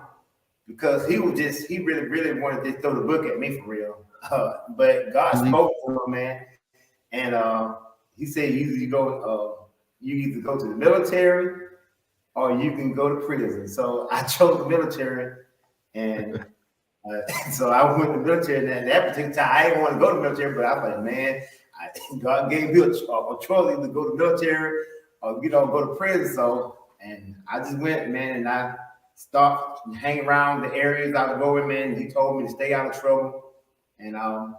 because he really wanted to throw the book at me for real. But God spoke to him, man, and he said you either go to the military or you can go to prison. So I chose the military, and so I went to the military. And at that particular time, I didn't want to go to the military, but I was like, man, God gave me a choice either go to the military or go to prison. So. And I just went, man, and I started hanging around the areas I was going, man. He told me to stay out of trouble. And, a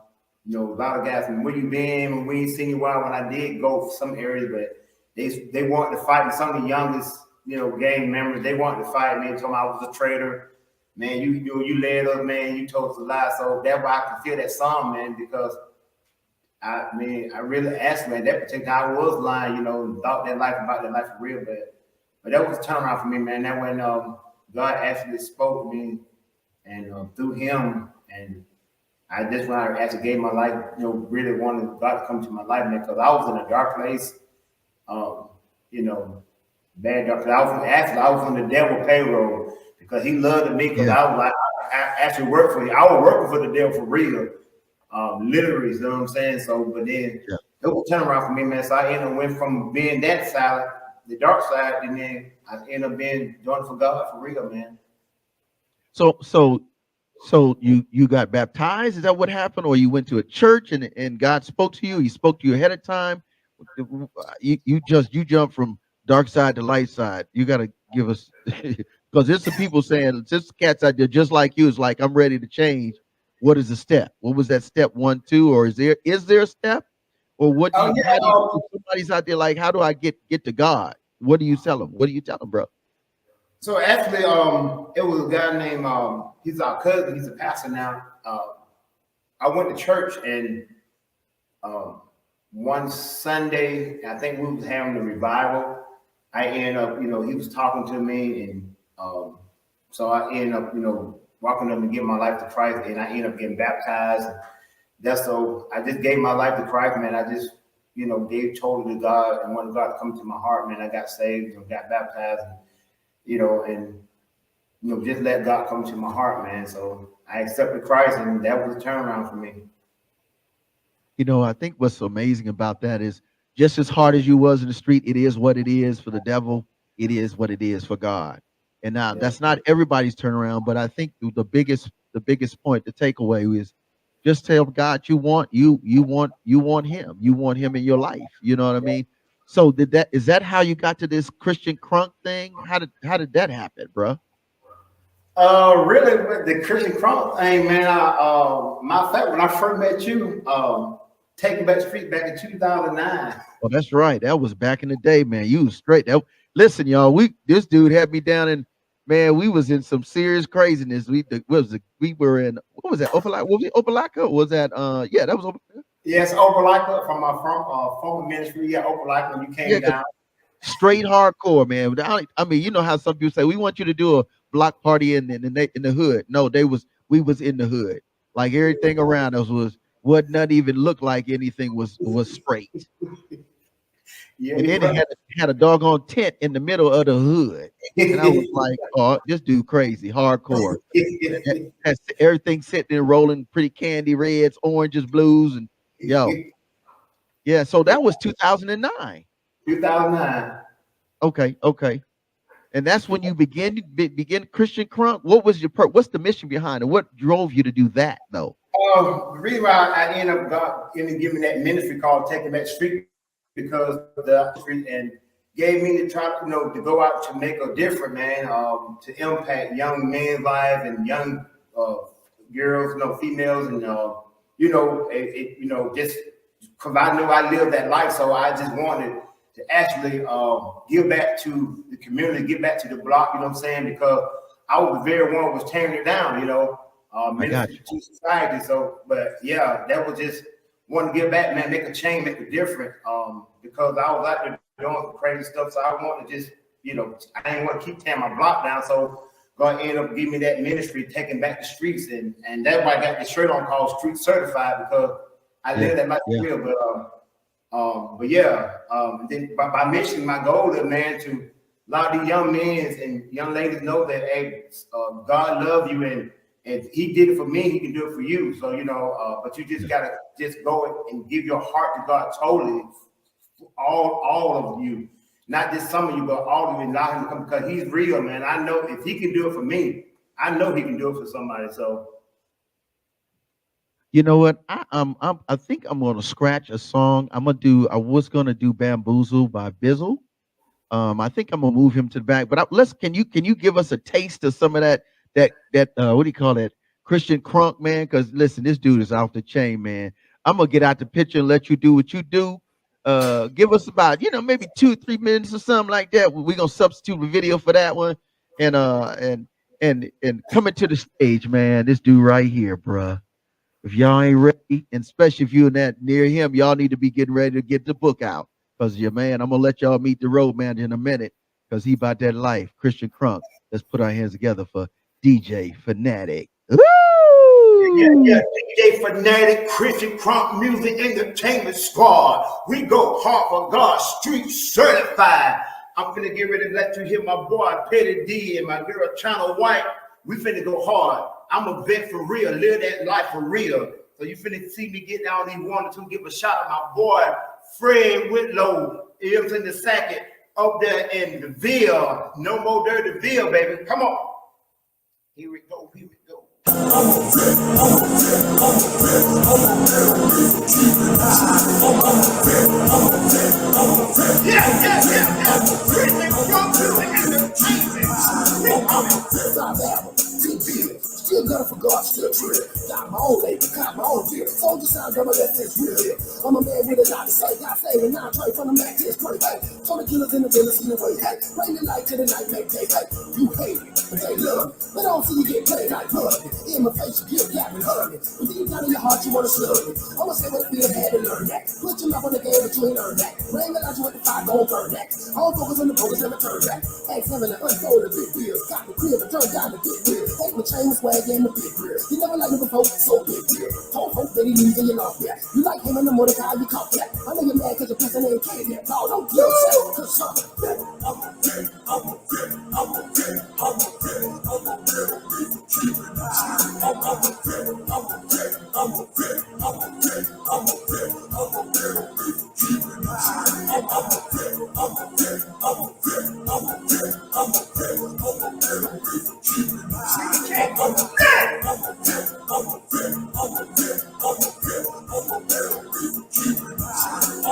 lot of guys, where you been? When we ain't seen you a while. When I did go for some areas, but they wanted to fight. And some of the youngest, gang members, they wanted to fight me. They told me I was a traitor. Man, you led us, man. You told us a lie. So that's why I can feel that song, man, because I really asked, man, that particular time I was lying, thought that life about that life for real, but that was a turnaround for me, man. That when God actually spoke to me, and through him, and when I actually gave my life, really wanted God to come to my life, man, because I was in a dark place, bad dark place. I was on the devil payroll because he loved me, because I was like, I actually worked for you. I was working for the devil for real, literally, you know what I'm saying? So, but then it was a turnaround for me, man. So I went from being that silent the dark side, and then I ended up being doing it for God for real, man. So you got baptized? Is that what happened, or you went to a church and God spoke to you? He spoke to you ahead of time. You jumped from dark side to light side. You got to give us because there's some people saying this cats out there just like you is like I'm ready to change. What is the step? What was that step 1, 2, or is there a step, or what do Oh you? yeah. How do you? If somebody's out there like, how do I get to God? What do you tell them? What do you tell them, bro? So actually, it was a guy named he's our cousin. He's a pastor now. I went to church and one Sunday, I think we was having a revival. I ended up, he was talking to me, and so I ended up, walking up and giving my life to Christ, and I ended up getting baptized. So I just gave my life to Christ, man. I just, gave totally to God and wanted God to come to my heart, man. I got saved and got baptized, and just let God come to my heart, man. So I accepted Christ, and that was a turnaround for me. I think what's so amazing about that is just as hard as you was in the street, it is what it is for the devil. It is what it is for God. And now Yeah. that's not everybody's turnaround, but I think the biggest point, the takeaway is just tell God you want him. You want him in your life. You know what I mean? So is that how you got to this Christian crunk thing? How did that happen, bro? Really, with the Christian Crump thing, man. Matter of fact, when I first met you, Taking Back the Street back in 2009. Oh, that's right. That was back in the day, man. You was straight. Listen, y'all. This dude had me down in, man. We was in some serious craziness. We were in, what was that? Opelika? Was it Opelika? Was that yeah? That was Opelika. Yes, Opelika from my former ministry. Yeah, Opelika when you came down. Straight hardcore, man. I mean, you know how some people say we want you to do a block party in the hood. No, we was in the hood. Like everything around us would not even look like anything was straight. Yeah, And then it had a doggone tent in the middle of the hood. And I was like, oh, this dude crazy, hardcore. Has everything sitting there rolling pretty candy reds, oranges, blues, and yo. Yeah, so that was 2009. 2009. Okay. And that's when you begin Christian Crunk. What's the mission behind it? What drove you to do that though? The reason why I ended up giving that ministry called Taking Back the Street because the street and gave me to try to go out to make a difference, man, to impact young men's lives and young girls, females, and just because I know I lived that life, so I just wanted to actually give back to the community, give back to the block, you know what I'm saying? Because I was the very one who was tearing it down, ministry to society. So, but yeah, that was just want to give back, man, make a change, make a difference. Because I was out there doing crazy stuff, so I want to just, I didn't want to keep tearing my block down. So God ended up giving me that ministry, Taking Back the Streets, and that's why I got the shirt on called Street Certified, because I live that life real. But then by mission, my goal is, man, to a lot of these young men and young ladies know that, hey, God loves you, and He did it for me, He can do it for you. So but you just gotta just go and give your heart to God totally, all of you, not just some of you, but all of you. Allow Him to come because He's real, man. I know if He can do it for me, I know He can do it for somebody. So. You know what? I think I'm gonna scratch a song. I was gonna do Bamboozle by Bizzle. I think I'm gonna move him to the back. But can you give us a taste of some of that what do you call that Christian crunk, man? Because listen, this dude is off the chain, man. I'm gonna get out the picture and let you do what you do. Give us about maybe 2-3 minutes or something like that. We're gonna substitute a video for that one, and coming to the stage, man. This dude right here, bruh. If y'all ain't ready, and especially if you're not near him, y'all need to be getting ready to get the book out. Because I'm gonna let y'all meet the road man in a minute, because he about that life. Christian Crunk. Let's put our hands together for DJ Fanatic. Woo! Yeah, DJ Fanatic, Christian Crunk Music Entertainment Squad. We go hard for God, Street Certified. I'm finna get ready to let you hear my boy Petty D and my girl China White. We finna go hard. I'm a vet for real, live that life for real. So you finna see me get down these 1 or 2, give a shout out my boy Fred Whitlow, the second, up there in the Ville. No more dirty Ville, baby. Come on. Here we go. Here we go. Still got it for God, still true. Got my own label, got my own deal. Soldier sound, I'm a left that's real here. I'm a man with a lot to say. Got saving now, try from the Mac to his great. Hey, so the killers in the village in the way. Hey, bring the light to the night, make day. Hey, you hate it, but they love it. But I don't see you get played like blood. In my face, you get yapping, hugging. But deep down in your heart, you want to slug it. I'ma say what it feel, had to learn that. Put your mouth on the game, but you ain't earned that. Bring the light, you with the fire, gon' burn that. All focus on the focus, never turn back. X7 and unfold the big wheel. Got the crib, and turn down the big wheel. Take my chain, swag, and the big wheel. You never liked me before, so big deal. Told folks that he leaves and you love that. You like him in the Mordecai, you caught that. I know you're mad cause your person ain't came yet. No, don't kill yourself, cause I'm a bitch. I'm a bitch. I'm a bitch. I'm a bitch. I'm a bitch. I'm a bitch. I'm a bitch. I'm a bitch. I'm a bitch. I'm a bitch. I'm a bitch. I'm a bitch. I'm a bitch. I'm a bitch. I'm a bitch. I'm a bitch. I'm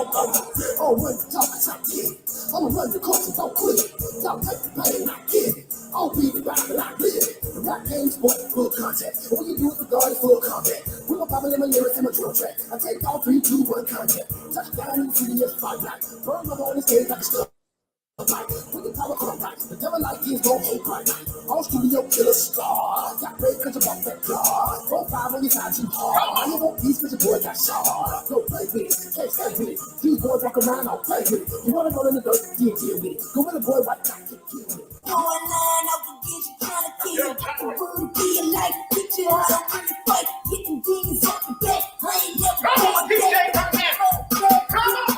a bitch. Oh, when the talk is I get it. I'ma run the course and don't quit it. Y'all take the pain, I get it. I'll be the rap and I live it. The rap game sport, full contact. And when you do it for God, it's full combat. With my Bible and my lyrics and my drill track, I take all 3, 2, 1 contact. Touchdown in the city as spotlight. Burn my on the stage like a stuff. Right. When the power come right, the devil like this gon' hate right. All studio killer star. Got great cause you bought that car. 4-5 on your side too hard. You want peace cause your boy got shot. Don't play with it, can't stay with it. These boys walk around, I'll play with it. You wanna go in the dirt, deal with it. Go with a boy, white guy, get killed with it. Line up against you, trying to kill you. The word be a life picture. I don't really fight. Get them demons up the back. I ain't never going back. Come on.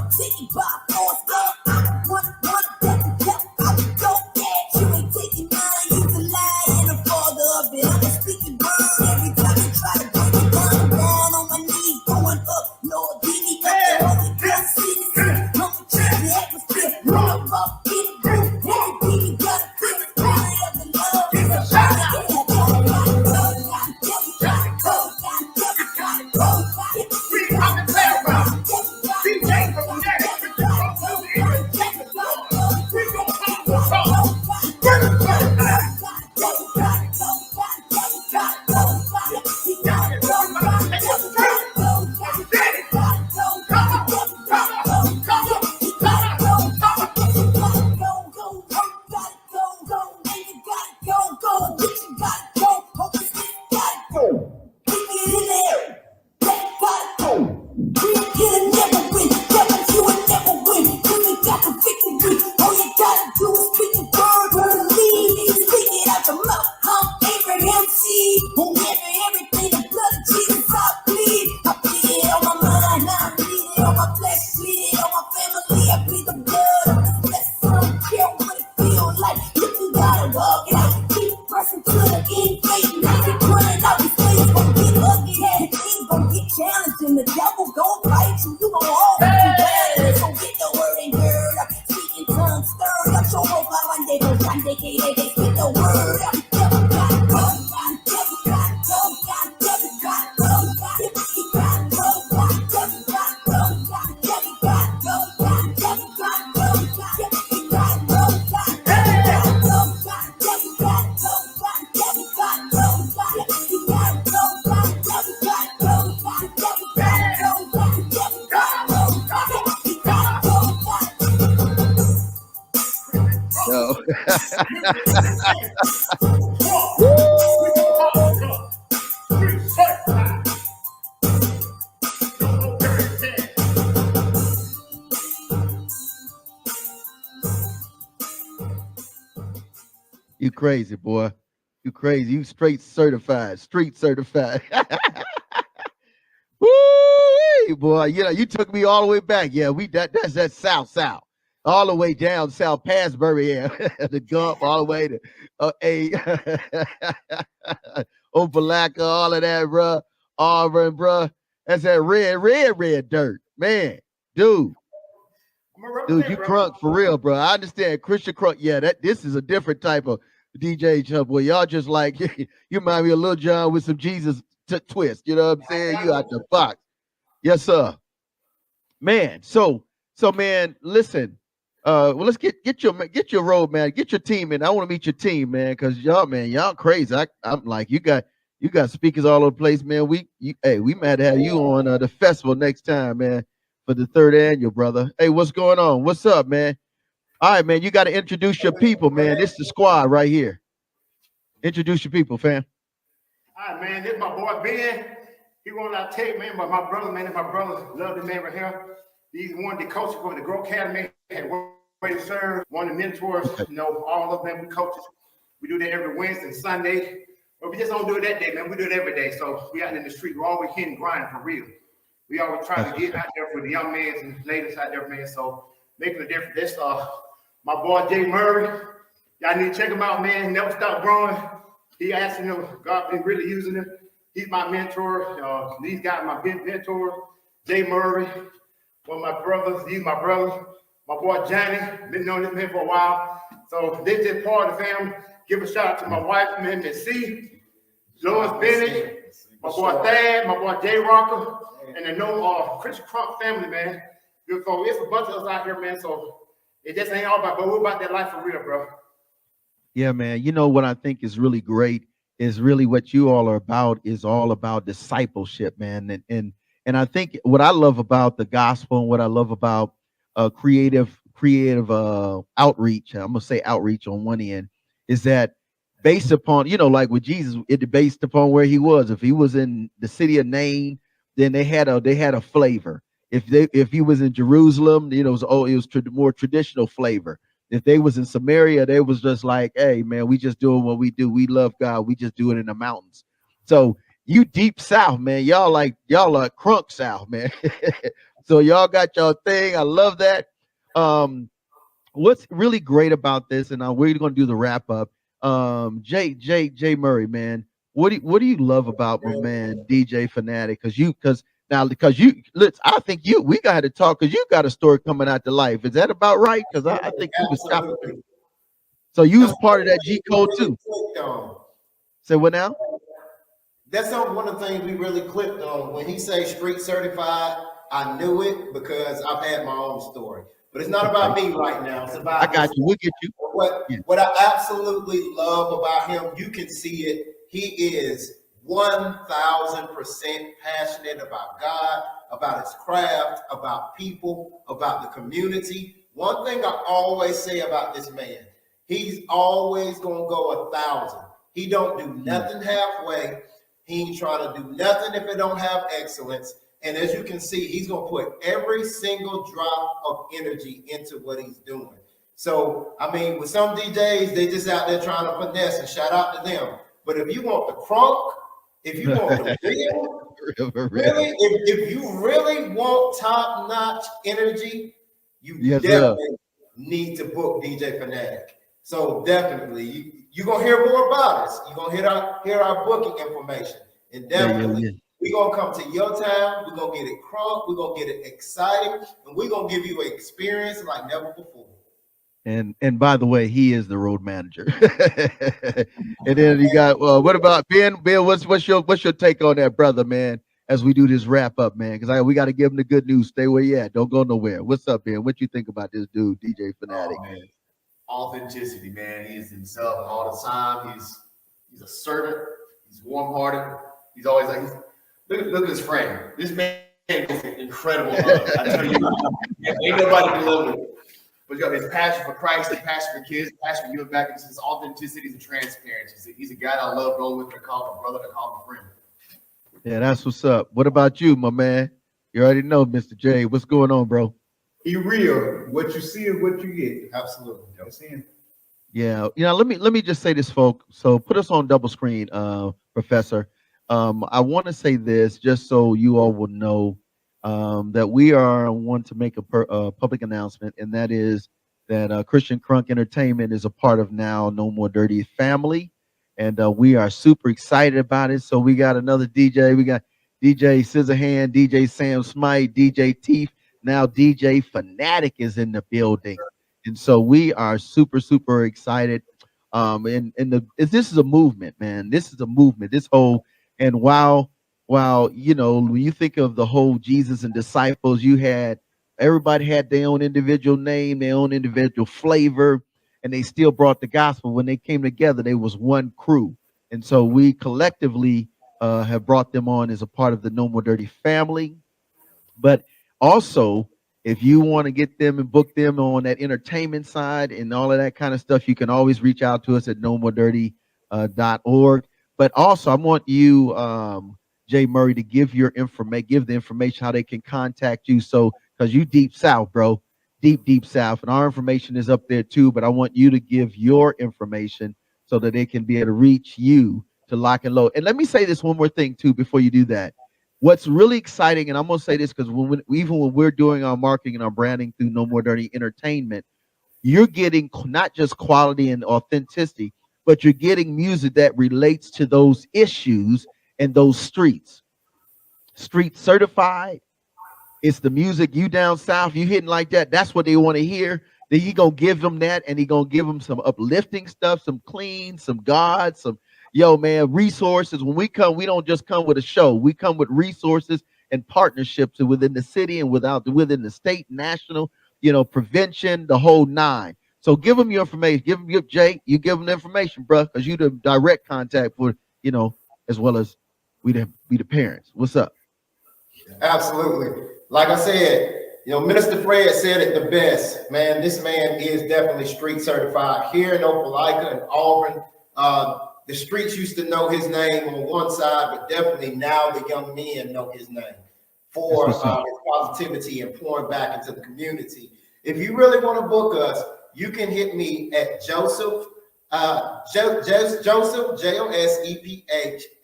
Take it by force, wanna bet the devil, I would go back. You ain't taking mine, you the lie and the father of it. I'm a speaking word every time you try to break it down. Down on my knees, going up, Lord, beat me up the Holy Ghost, city, I'm a change the atmosphere, roll up, get it, every beat you gotta feel the power of the love. It's a shot, challenging the devil, gon' fight you. You gon' always be bad. So get the word and heard. Speaking tongues stirred up. So hope I one day go one day they speak the word. Devil got go, devil got go, devil got go, he got go, devil got go, devil got go, devil got go, he got go, devil got go, devil got go, devil got go, he got go, devil got go. Yo. You crazy, boy. You crazy. You straight certified, street certified. Woo, boy. You know, you took me all the way back. Yeah, that's that south. All the way down south past Bury, yeah. The Gump, all the way to Opelika, all of that, bruh. Auburn, bruh. That's that red dirt. Man, dude. Dude, you crunk for real, bro. I understand Christian crunk. Yeah, this is a different type of DJ chub. Well, y'all just like you remind me of Lil Jon with some Jesus twist. You know what I'm saying? You out the box. Yes, sir. Man, so man, listen. Well, let's get your road, man. Get your team in. I want to meet your team, man, because y'all crazy. I'm like, you got speakers all over the place, man. We might have you on the festival next time, man, for the 3rd annual, brother. Hey, what's going on? What's up, man? All right, man. You got to introduce your people, man. This is the squad right here. Introduce your people, fam. All right, man. This is my boy Ben. He won't not take, man, but my brother, man, my brother love the man right here. He's one of the coaches for the Grow Academy. Had way to serve, one of the mentors. You know, all of them, we coaches. We do that every Wednesday and Sunday. But we just don't do it that day, man. We do it every day. So we out in the street. We're always hitting grind for real. We always try to get out there for the young men and ladies out there, man. So making a difference. That's my boy Jay Murray. Y'all need to check him out, man. He never stopped growing. He asked, God been really using him. He's my mentor. These guys, my mentor, Jay Murray. One of my brothers, he's my brother. My boy Johnny, been knowing this man for a while. So this is part of the family. Give a shout out to my wife, man, Miss C, Lois Bennett, my boy Thad, my boy Jay Rocker, and the Christian Crump family, man. So it's a bunch of us out here, man. So it just ain't all about, but we're about that life for real, bro. Yeah, man. You know what I think is really great is really what you all are about is all about discipleship, man. And I think what I love about the gospel and what I love about creative outreach, I'm gonna say outreach on one end, is that based upon, like with Jesus, it based upon where he was. If he was in the city of Nain, then they had a flavor. If he was in Jerusalem, it was more traditional flavor. If they was in Samaria, they was just like, hey man, we just doing what we do. We love God. We just do it in the mountains. So you deep south, man. Y'all are crunk south, man. So y'all got your thing. I love that. What's really great about this, and we're gonna do the wrap up. Jay Murray, man. What do you love about my man DJ Fanatic? Because I think we got to talk because you got a story coming out to life. Is that about right? Because I think you was stopping. So you was part of that G code too. Say what now? That's one of the things we really clicked on. When he say street certified, I knew it because I've had my own story. But it's not about me right now. It's about I got you. We'll get you. What I absolutely love about him, you can see it. He is 1,000% passionate about God, about his craft, about people, about the community. One thing I always say about this man, he's always gonna go 1,000. He don't do nothing halfway. He ain't trying to do nothing if it don't have excellence. And as you can see, he's gonna put every single drop of energy into what he's doing. So, I mean, with some DJs, they just out there trying to finesse, and shout out to them. But if you want the crunk, if you want the really, if you really want top-notch energy, you definitely need to book DJ Fanatic. So definitely, you're gonna hear more about us. You're gonna hear our booking information. And definitely, we're gonna come to your town, we're gonna get it crunk, we're gonna get it exciting, and we're gonna give you an experience like never before. And by the way, he is the road manager. And then you got what about Ben? Ben, what's your take on that, brother, man? As we do this wrap up, man, because we got to give him the good news. Stay where you at. Don't go nowhere. What's up, Ben? What you think about this dude, DJ Fanatic? Oh, man. Authenticity, man. He is himself all the time. He's a servant. He's warm-hearted. He's always like, look at his frame. This man is incredible love. I tell you, ain't nobody can love him. But you got his passion for Christ, his passion for kids, passion for giving back, his authenticity and transparency. He's a guy I love going with. I call him a brother, I call him a friend. Yeah, that's what's up. What about you, my man? You already know, Mr. J. What's going on, bro? He real. What you see is what you get. Absolutely. That's him. Yeah, let me just say this, folks. So put us on double screen, Professor. I want to say this just so you all will know that we want to make a public announcement, and that is that Christian Crunk Entertainment is a part of now No More Dirty family, and we are super excited about it. So we got another DJ. We got DJ Scissorhand, DJ Sam Smite, DJ Teeth, Now DJ Fanatic is in the building. And so we are super, super excited. This is a movement, man. This is a movement. This whole and while you know, when you think of the whole Jesus and disciples, you had everybody had their own individual name, their own individual flavor, and they still brought the gospel. When they came together, they was one crew. And so we collectively have brought them on as a part of the No More Dirty family. But also, if you want to get them and book them on that entertainment side and all of that kind of stuff, you can always reach out to us at nomoredirty.org. But also, I want you, Jay Murray, to give the information how they can contact you. So, because you deep south, bro, deep south, and our information is up there too. But I want you to give your information so that they can be able to reach you to lock and load. And let me say this one more thing too before you do that. What's really exciting, and I'm going to say this because even when we're doing our marketing and our branding through No More Dirty Entertainment, you're getting not just quality and authenticity, but you're getting music that relates to those issues and those streets. Street certified. It's the music you down south, you hitting like that. That's what they want to hear. Then you gonna give them that, and he gonna give them some uplifting stuff, some clean, some God, some man, resources. When we come, we don't just come with a show. We come with resources and partnerships within the city and within the state, national, prevention, the whole nine. So give them your information. Give Jay, you give them the information, bro, because you the direct contact for, as well as we the parents. What's up? Absolutely. Like I said, Minister Fred said it the best, man. This man is definitely street certified here in Opelika and Auburn. The streets used to know his name on one side, but definitely now the young men know his name for his positivity and pouring back into the community. If you really want to book us, you can hit me at Joseph, Joseph, Joseph,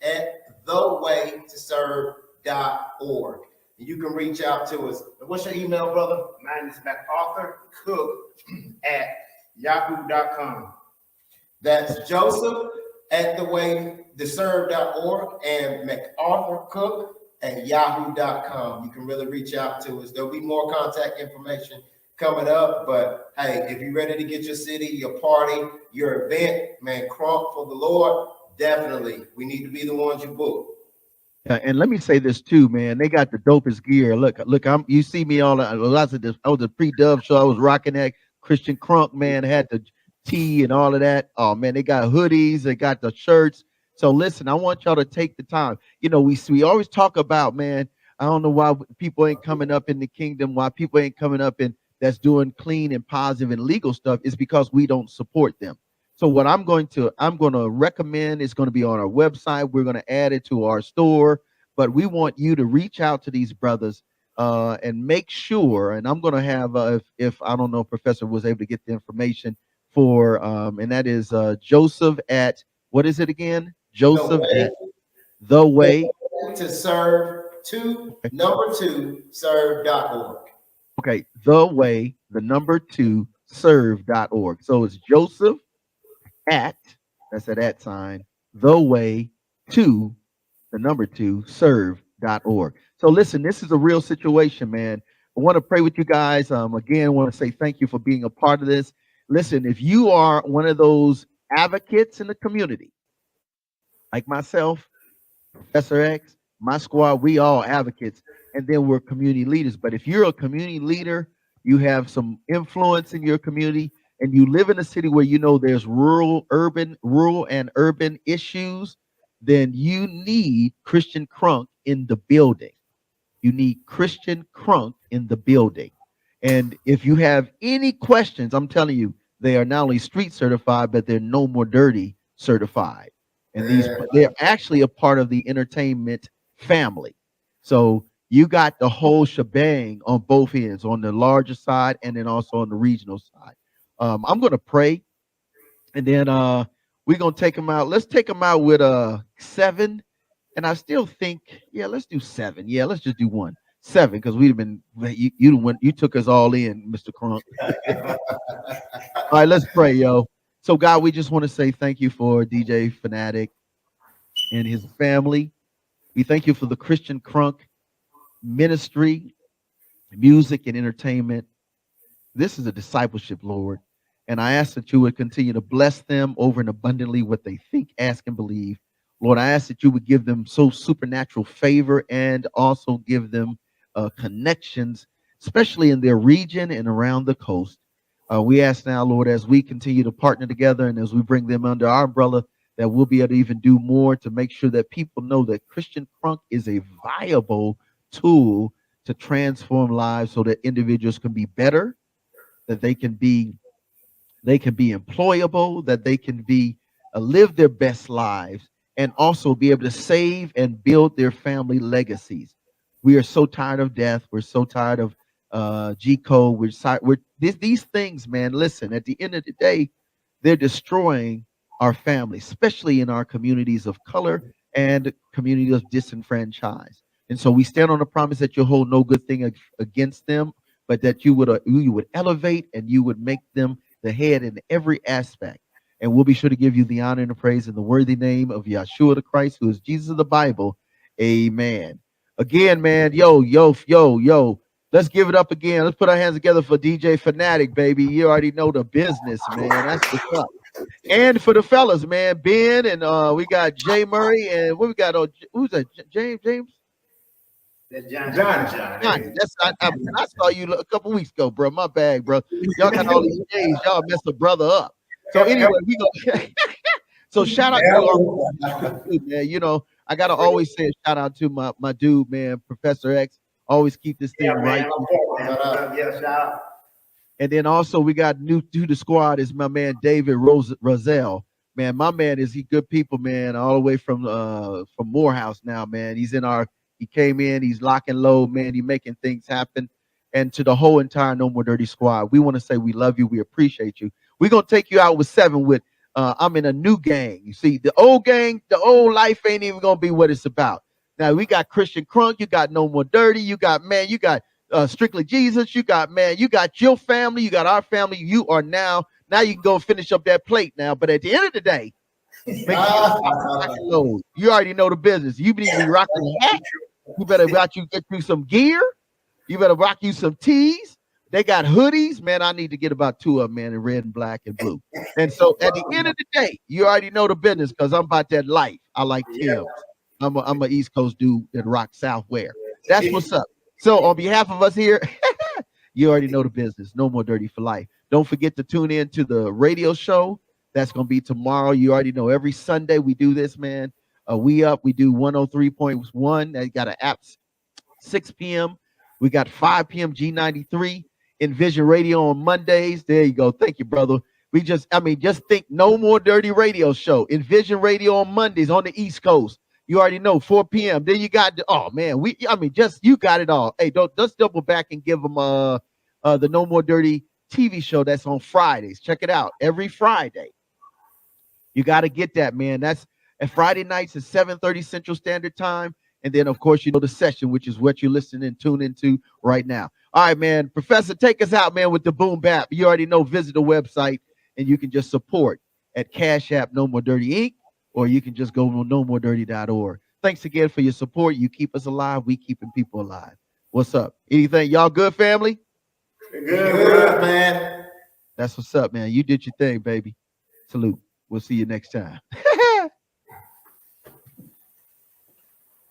at thewaytoserve.org. You can reach out to us. What's your email, brother? Mine is MacArthurCook@yahoo.com. That's Joseph at thewaytoserve.org and MacArthurCook@yahoo.com. You can really reach out to us. There'll be more contact information coming up, but hey, if you're ready to get your city, your party, your event, man, crunk for the Lord, definitely we need to be the ones you book. And let me say this too, man. They got the dopest gear. Look, you see me all lots of this. I was a pre-dub show. I was rocking that Christian crunk, man. Had the tee and all of that. Oh man, they got hoodies, they got the shirts. So listen, I want y'all to take the time. We always talk about, man, I don't know why people ain't coming up in the kingdom, why people ain't coming up in that's doing clean and positive and legal stuff is because we don't support them. So what I'm going to recommend is going to be on our website. We're going to add it to our store, but we want you to reach out to these brothers and make sure. And I'm going to have if I don't know if Professor was able to get the information for and that is Joseph at what is it again? Joseph at the way to serve serve.org. Okay, the way serve.org. So it's Joseph at that's at that sign the way serve.org. So listen, this is a real situation, man. I want to pray with you guys. Again, I want to say thank you for being a part of this. Listen, if you are one of those advocates in the community, like myself, Professor X, my squad, we all advocates, and then we're community leaders. But if you're a community leader, you have some influence in your community, and you live in a city where there's rural and urban issues, then you need Christian Crunk in the building. You need Christian Crunk in the building. And if you have any questions, I'm telling you, they are not only street certified, but they're No More Dirty certified. And they're actually a part of the entertainment family. So you got the whole shebang on both ends, on the larger side and then also on the regional side. I'm going to pray, and then we're going to take them out. Let's take them out with 7. And I still think, let's do 7. Yeah, let's just do 7 because we've been you took us all in, Mr. Crunk. All right, let's pray, yo. So God, we just want to say thank you for DJ Fanatic and his family. We thank you for the Christian Crunk ministry. music and entertainment. This is a discipleship, Lord. And I ask that you would continue to bless them over and abundantly what they think, ask, and believe. Lord, I ask that you would give them so supernatural favor and also give them connections, especially in their region and around the coast. We ask now, Lord, as we continue to partner together and as we bring them under our umbrella, that we'll be able to even do more to make sure that people know that Christian Crunk is a viable tool to transform lives so that individuals can be better, that they can be employable, that they can be live their best lives, and also be able to save and build their family legacies. We are so tired of death. We're so tired of G code. These things, man. Listen, at the end of the day, they're destroying our families, especially in our communities of color and communities of disenfranchised. And so we stand on the promise that you'll hold no good thing against them, but that you would elevate and you would make them the head in every aspect. And we'll be sure to give you the honor and the praise in the worthy name of Yeshua the Christ, who is Jesus of the Bible. Amen. Again, man, yo. Let's give it up again. Let's put our hands together for DJ Fanatic, baby. You already know the business, man. That's what's up. And for the fellas, man, Ben and we got Jay Murray and what we got? Oh, who's that? James? That's John. I saw you a couple weeks ago, bro. My bag, bro. Y'all got all these names. Y'all messed the brother up. So anyway, we go. So shout out to man. You know, I gotta always say a shout out to my dude, man, Professor X. Always keep this thing right. Yeah, shout out. And then also we got new to the squad is my man David Roselle. Man, my man is he good people, man, all the way from Morehouse now, man. He came in, he's locking low, man. He making things happen. And to the whole entire No More Dirty squad, we want to say we love you, we appreciate you. We're gonna take you out with 7 with I'm in a new gang. You see, the old gang, the old life ain't even gonna be what it's about. Now we got Christian Crunk, you got No More Dirty, you got Stric'ly Jesus, you got your family, you got our family. You are now you can go finish up that plate now. But at the end of the day, make sure you already know the business. You need to be rocking a hat. You better get you some gear. You better rock you some tees. They got hoodies, man. I need to get about 2 of them, man, in red and black and blue. And so at the end of the day, you already know the business because I'm about that life. I like Tim's. I'm a East Coast dude that rocks Southwear. That's what's up. So on behalf of us here, you already know the business. No More Dirty for life. Don't forget to tune in to the radio show. That's going to be tomorrow. You already know every Sunday we do this, man. We do 103.1. They got an app 6 p.m. We got 5 p.m. G93 Envision Radio on Mondays. There you go. Thank you, brother. Just think No More Dirty radio show. Envision Radio on Mondays on the East Coast. You already know 4 p.m. Then you got you got it all. Hey, just double back and give them the No More Dirty TV show that's on Fridays. Check it out every Friday. You got to get that, man. That's at Friday nights at 7:30 Central Standard Time. And then, of course, the session, which is what you're listening and tuning into right now. All right, man. Professor, take us out, man, with the boom bap. You already know, visit the website and you can just support at Cash App No More Dirty Inc. Or you can just go to nomoredirty.org. Thanks again for your support. You keep us alive. We keeping people alive. What's up? Anything? Y'all good, family? Good, man. That's what's up, man. You did your thing, baby. Salute. We'll see you next time.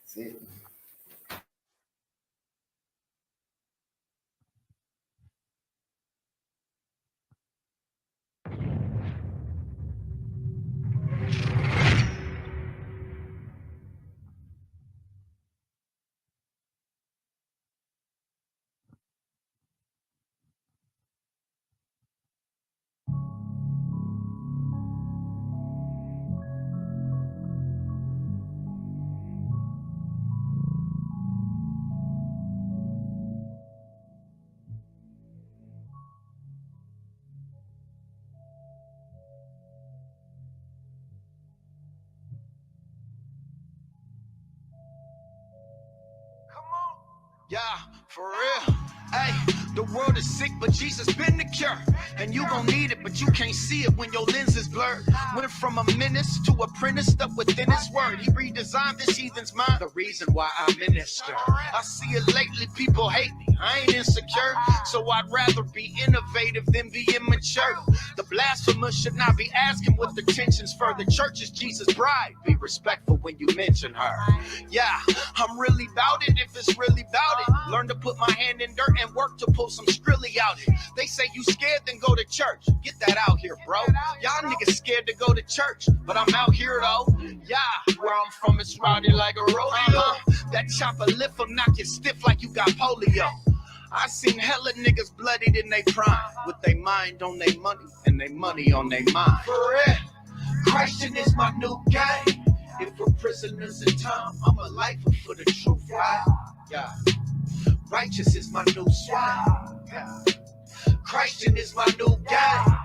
See it. Yeah, for real. Hey, the world is sick, but Jesus been the cure. And you gon' need it, but you can't see it when your lens is blurred. Went from a menace to apprentice, stuck within his word. He redesigned this heathen's mind, the reason why I'm in this stir. I see it lately, people hate me. I ain't insecure, so I'd rather be innovative than be immature. The blasphemous should not be asking what the tension's for. The church is Jesus' bride. Be respectful when you mention her. Yeah, I'm really bout it if it's really bout it. Learn to put my hand in dirt and work to pull some Stric'ly out it. They say you scared, then go to church. Get that out here, bro. Y'all niggas scared to go to church, but I'm out here though. Yeah, where I'm from it's rowdy like a rodeo. That chopper lift 'em, knock you stiff like you got polio. I seen hella niggas bloodied in they prime, with they mind on they money and they money on they mind. For real, Christian is my new game. If we're prisoners in time, I'm a lifer for the truth, right? Yeah. Righteous is my new swag. Yeah. Christian is my new game.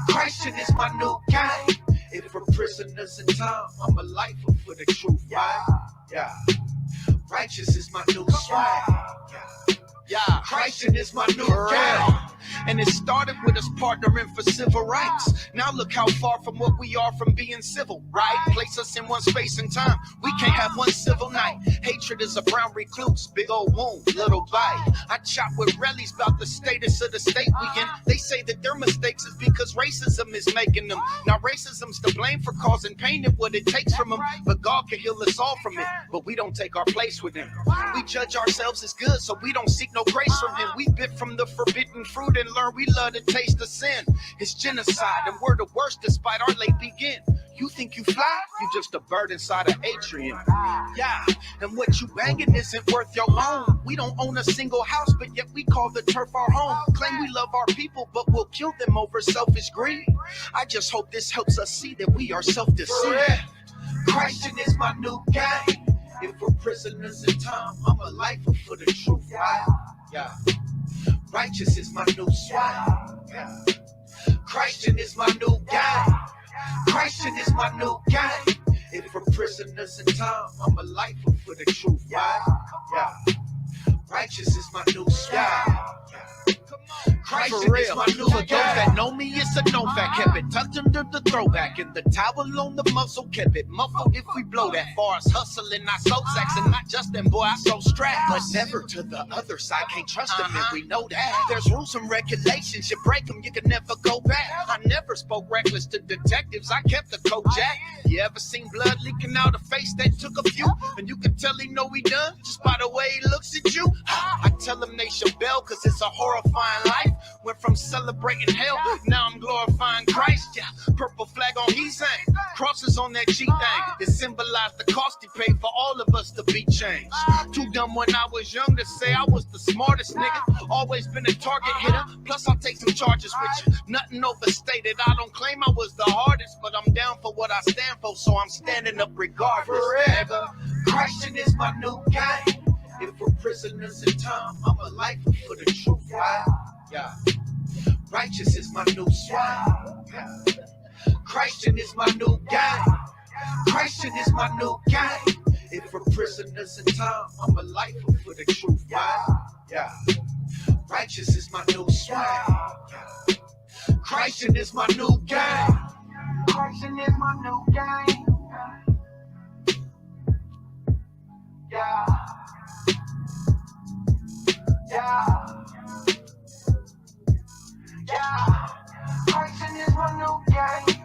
Christian is my new game. If we're prisoners in time, I'm a lifer for the truth, right? Yeah. Righteous is my new swag. Yeah, Christian is my new game. And it started with us partnering for civil rights. Now look how far from what we are from being civil, right? Place us in one space and time. We can't have one civil night. Hatred is a brown recluse, big old wound, little bite. I chop with rallies about the status of the state we in. They say that their mistakes is because racism is making them. Now racism's to blame for causing pain and what it takes from them. But God can heal us all from it. But we don't take our place with him. We judge ourselves as good, so we don't seek no grace from him. We bit from the forbidden fruit and learn we love to taste the sin. It's genocide and we're the worst despite our late begin. You think you fly? You just a bird inside an atrium. Yeah, and what you banging isn't worth your own. We don't own a single house, but yet we call the turf our home. Claim we love our people, but we'll kill them over selfish greed. I just hope this helps us see that we are self-deceived. Christian is my new game. If we're prisoners in time, I'm a lifer for the truth, right? Yeah. Righteous is my new swag. Yeah. Christian is my new game. Christian is my new game. If we're prisoners in time, I'm a lifer for the truth, right? Yeah. Righteous is my new swag. Christian is my new game. For those that know me, it's a no fact. Kept it tucked under the throwback, and the towel on the muzzle kept it muffled if we blow that. Far as hustling, not so sex, and not just them, boy, I so strapped. But never to the other side, can't trust them, and we know that. There's rules and regulations, you break them, you can never go back. I never spoke reckless to detectives, I kept the Kojak. You ever seen blood leaking out a face that took a few? And you can tell he know he done, just by the way he looks at you. I tell him they should bail, cause it's a horrifying life. Went from celebrating hell, now I'm glorifying Christ. Yeah, purple flag on his hand, crosses on that cheek thing. It symbolized the cost he paid for all of us to be changed. Too dumb when I was young to say I was the smartest nigga. Always been a target hitter, plus I'll take some charges with you. Nothing overstated, I don't claim I was the hardest, but I'm down for what I stand for, so I'm standing up regardless. Forever, Christian is my new game. If we're prisoners in time, I'm a lifer for the truth, right? Yeah. Righteous is my new swag. Yeah. Christian is my new game. Christian is my new game. If we're prisoners in time, I'm a lifer for the truth, right? Yeah. Righteous is my new swag. Yeah. Christian is my new game. Christian is my new game. Yeah. Yeah. Yeah. Christian is my new game.